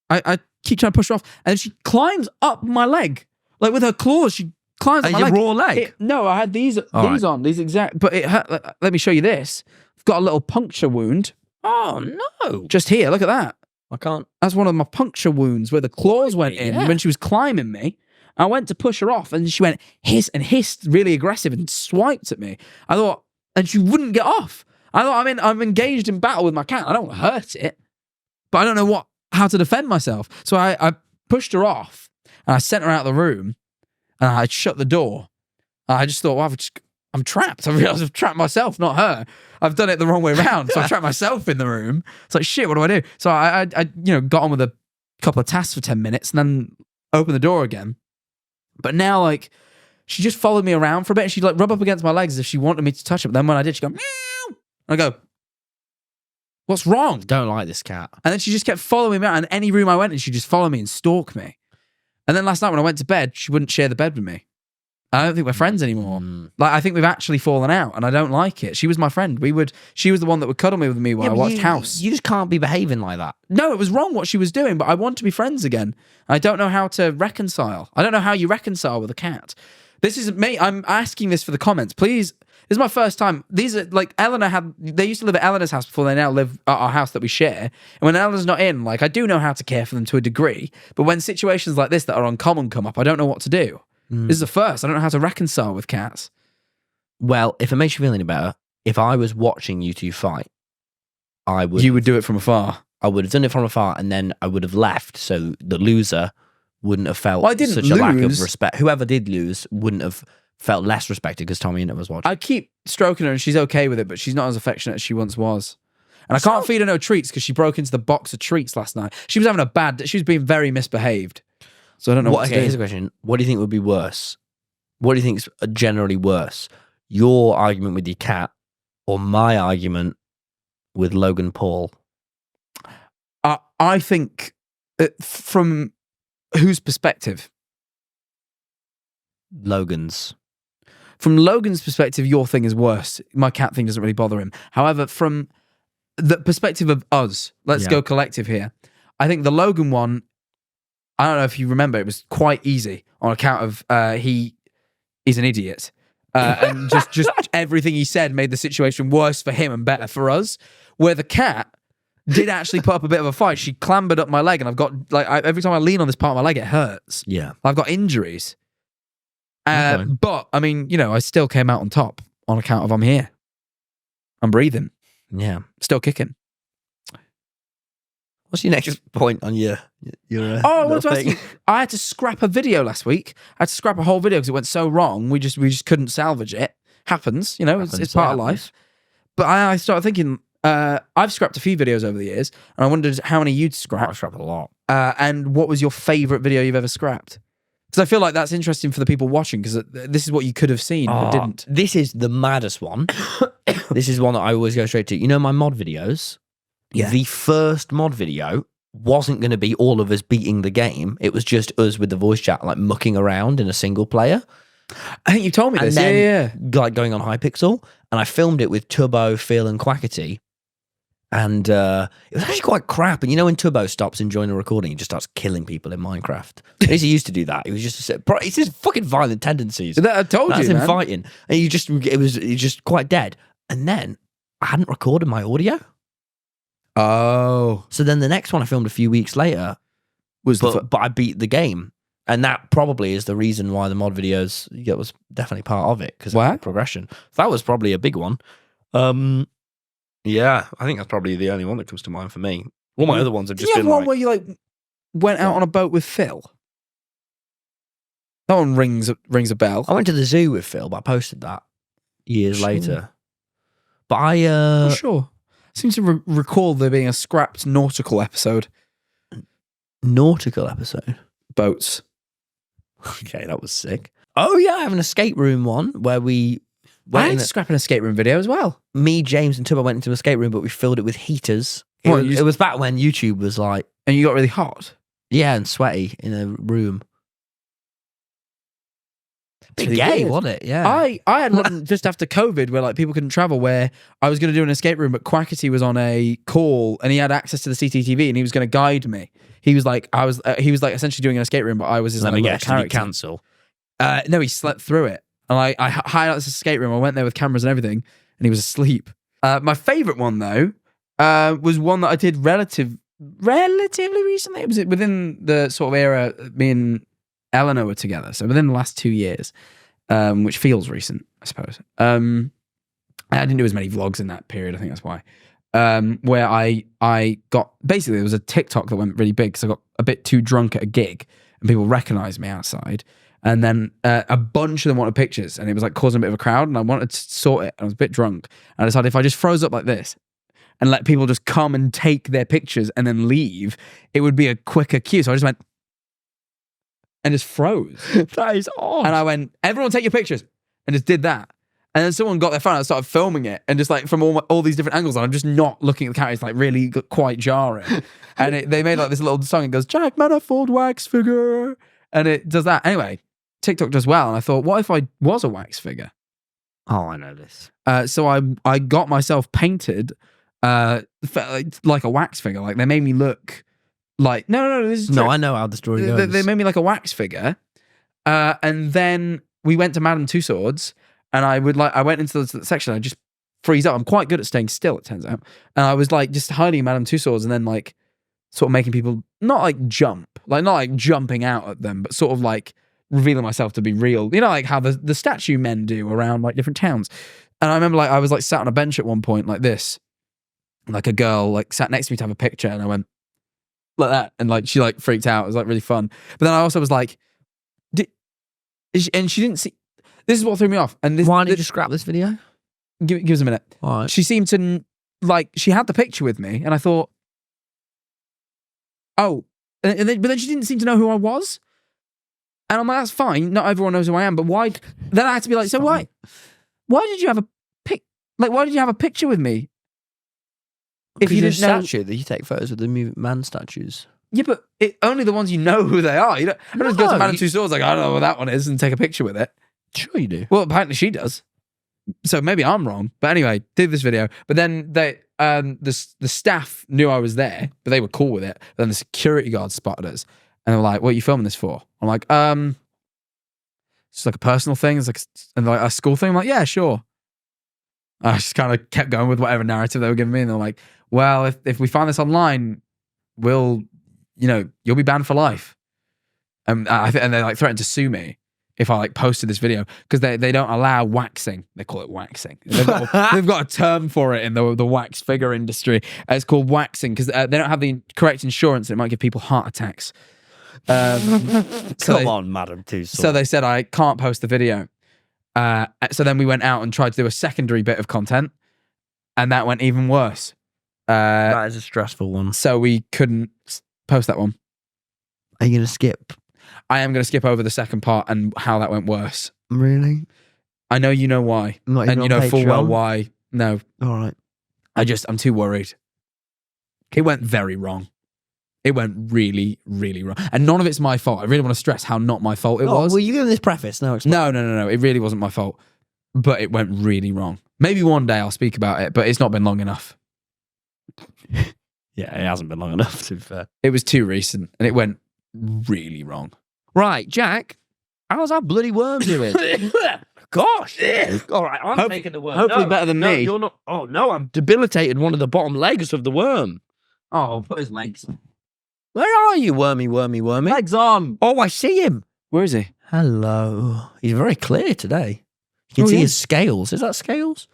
I keep trying to push her off, and then she climbs up my leg. Like with her claws, she climbs up my Your leg. raw leg? No, I had these on, these exact, but it hurt. Let me show you this. I've got a little puncture wound Oh, no. just here. Look at that. I can't. That's one of my puncture wounds where the claws went in Yeah. when she was climbing me. I went to push her off and she went hiss and hissed really aggressive and swiped at me. I thought, and she wouldn't get off. I thought, I'm engaged in battle with my cat. I don't want to hurt it, but I don't know how to defend myself. So I pushed her off and I sent her out of the room and I shut the door. I just thought, well, I'm trapped. I realized I've trapped myself, not her. I've done it the wrong way around. So I trapped myself in the room. It's like, shit, what do I do? So I got on with a couple of tasks for 10 minutes and then opened the door again. But now, like, she just followed me around for a bit. She'd like rub up against my legs as if she wanted me to touch it. But then when I did, she'd go, meow. And I go, what's wrong? Don't like this cat. And then she just kept following me around. And any room I went in, she'd just follow me and stalk me. And then last night when I went to bed, she wouldn't share the bed with me. I don't think we're friends anymore. Like, I think we've actually fallen out and I don't like it. She was my friend. She was the one that would cuddle me with me while I watched House. You just can't be behaving like that. No, it was wrong what she was doing, but I want to be friends again. I don't know how to reconcile. I don't know how you reconcile with a cat. This is me. I'm asking this for the comments. Please, This is my first time. These are like they used to live at Eleanor's house before they now live at our house that we share. And when Eleanor's not in, like I do know how to care for them to a degree. But when situations like this that are uncommon come up, I don't know what to do. This is the first. I don't know how to reconcile with cats. Well, if it makes you feel any better, if I was watching you two fight, You would do it from afar. I would have done it from afar, and then I would have left, so the loser wouldn't have felt Well, I didn't such a lack of lose. respect. Whoever did lose wouldn't have felt less respected because TommyInnit was watching. I keep stroking her and she's okay with it, but she's not as affectionate as she once was. And I can't feed her no treats because she broke into the box of treats last night. She was she was being very misbehaved. So I don't know what to do. Here's a question. What do you think would be worse? What do you think is generally worse? Your argument with your cat or my argument with Logan Paul? I think from whose perspective? Logan's. From Logan's perspective, your thing is worse. My cat thing doesn't really bother him. However, from the perspective of us, let's go collective here. I think the Logan one, I don't know if you remember, it was quite easy on account of he's an idiot. And just everything he said made the situation worse for him and better for us. Where the cat did actually put up a bit of a fight. She clambered up my leg, and I've got every time I lean on this part of my leg, it hurts. Yeah, I've got injuries. Okay. But I mean, I still came out on top on account of I'm here. I'm breathing. Yeah, Still kicking. what's your next point on your I want to ask you. I had to scrap a video last week. I had to scrap a whole video because it went so wrong. We just couldn't salvage it. Happens, it's part of life. But I started thinking. I've scrapped a few videos over the years, and I wondered how many you'd scrap. I've scrapped a lot. And what was your favourite video you've ever scrapped? Because I feel like that's interesting for the people watching, because this is what you could have seen but didn't. This is the maddest one. This is one that I always go straight to. You know my mod videos? Yeah. The first mod video wasn't going to be all of us beating the game. It was just us with the voice chat, like mucking around in a single player. I think you told me this. And then, Yeah. like going on Hypixel. And I filmed it with Tubbo, Phil, and Quackity. And it was actually quite crap. And when Tubbo stops enjoying a recording, he just starts killing people in Minecraft. At least he used to do that. He was just it's his fucking violent tendencies. I told That's you, him man. fighting. And he was just quite dead. And then I hadn't recorded my audio. Oh. So then the next one I filmed a few weeks later but I beat the game. And that probably is the reason why the mod videos was definitely part of it, because of the progression. That was probably a big one. Yeah, I think that's probably the only one that comes to mind for me. All my other ones have just been one where you went out on a boat with Phil? That one rings a bell. I went to the zoo with Phil, but I posted that years later. But I sure. I seem to recall there being a scrapped nautical episode. Nautical episode? Boats. Okay, that was sick. Oh yeah, I have an escape room one where we I had to scrap an escape room video as well. Me, James, and Tubbo went into an escape room, but we filled it with heaters. What, It was back when YouTube was like, And you got really hot. yeah, and sweaty in a room. Big Pretty gay, weird. wasn't it? Yeah. I had one just after COVID where people couldn't travel, where I was going to do an escape room, but Quackity was on a call and he had access to the CCTV and he was going to guide me. He was like, essentially doing an escape room, but I was his Let me little guess, did character. he cancel? No, he slept through it. And I hired out this escape room. I went there with cameras and everything, and he was asleep. My favourite one, though, was one that I did relatively recently. It was within the sort of era me and Eleanor were together, so within the last 2 years, which feels recent, I suppose. I didn't do as many vlogs in that period. I think that's why. Where I got... Basically, there was a TikTok that went really big because I got a bit too drunk at a gig, and people recognised me outside. And then a bunch of them wanted pictures, and it was causing a bit of a crowd, and I wanted to sort it. I was a bit drunk, and I decided if I just froze up like this and let people just come and take their pictures and then leave, it would be a quicker queue. So I just went and just froze. That is odd. And I went, everyone take your pictures, and just did that. And then someone got their phone and I started filming it, and just from all these different angles, and I'm just not looking at the camera. It's really quite jarring. And they made this little song. It goes, Jack Manifold wax figure. And it does that. Anyway, TikTok does well, and I thought, what if I was a wax figure? Oh, I know this. So I got myself painted like a wax figure. They made me look like no. This is true. No, I know how the story goes. They made me like a wax figure, and then we went to Madame Tussauds, and I went into the section. I just freeze up. I'm quite good at staying still, it turns out. And I was like just hiding Madame Tussauds and then like sort of making people not like jump, like not like jumping out at them, but sort of like revealing myself to be real. You know, like how the statue men do around like different towns. And I remember like I was like sat on a bench at one point like this, and, like a girl like sat next to me to have a picture, and I went like that, and like she like freaked out. It was like really fun. But then I also was like, and she didn't see. This is what threw me off. And this, Why did you scrap this video? give us a minute. All right. She seemed to like she had the picture with me, and I thought, oh, but then she didn't seem to know who I was. And I'm like, that's fine. Not everyone knows who I am, but why? Then I had to be like, so why? Why did you have a why did you have a picture with me? If you didn't know, statue that you take photos with the man statues. Yeah, but only the ones you know who they are. You don't just go to Madame Tussauds like, I don't know what that one is, and take a picture with it. Sure you do. Well, apparently she does. So maybe I'm wrong. But anyway, did this video. But then the staff knew I was there, but they were cool with it. But then the security guards spotted us, and they were like, "What are you filming this for?" I'm like, it's like a personal thing. It's like a school thing. I'm like, yeah, sure. I just kind of kept going with whatever narrative they were giving me, and they're like, "Well, if we find this online, you'll be banned for life." And they like threatened to sue me if I like posted this video because they don't allow waxing. They call it waxing. They've got a term for it in the wax figure industry. It's called waxing because they don't have the correct insurance. And it might give people heart attacks. Come on, Madame Tussauds. So they said I can't post the video. So then we went out and tried to do a secondary bit of content, and that went even worse. That is a stressful one. So we couldn't post that one. Are you going to skip? I am going to skip over the second part and how that went worse. Really? I know you know why. And you know full well why. No. All right. I'm too worried. It went very wrong. It went really, really wrong. And none of it's my fault. I really want to stress how not my fault it was. Well, you give this preface. No. No. It really wasn't my fault. But it went really wrong. Maybe one day I'll speak about it, but it's not been long enough. Yeah, it hasn't been long enough, to be fair. It was too recent, and it went really wrong. Right, Jack, how's our bloody worm doing? Gosh. All right, I'm taking the worm. Hopefully better than me. You're not. Oh, no, I'm debilitated one of the bottom legs of the worm. Oh, put his legs. Where are you, wormy? Legs on. Oh, I see him. Where is he? Hello. He's very clear today. You can see his scales. Is that scales?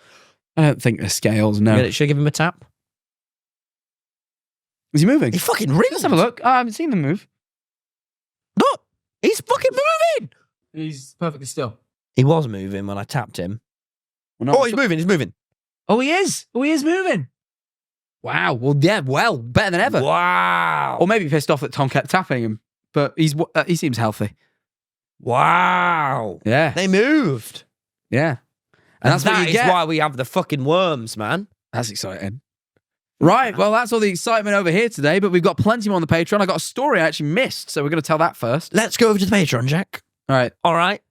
I don't think they're scales, no. Should I give him a tap? Is he moving? He fucking rings. Let's have a look. I haven't seen them move. Look, he's fucking moving. He's perfectly still. He was moving when I tapped him. Well, Oh, he's moving. Oh, he is moving. Wow. Well, yeah, better than ever. Wow. Or maybe pissed off that Tom kept tapping him, but he seems healthy. Wow. Yeah. They moved. Yeah. And that's what you get. Why we have the fucking worms, man. That's exciting. Right, well, that's all the excitement over here today, but we've got plenty more on the Patreon. I got a story I actually missed, so we're going to tell that first. Let's go over to the Patreon, Jack. All right. All right.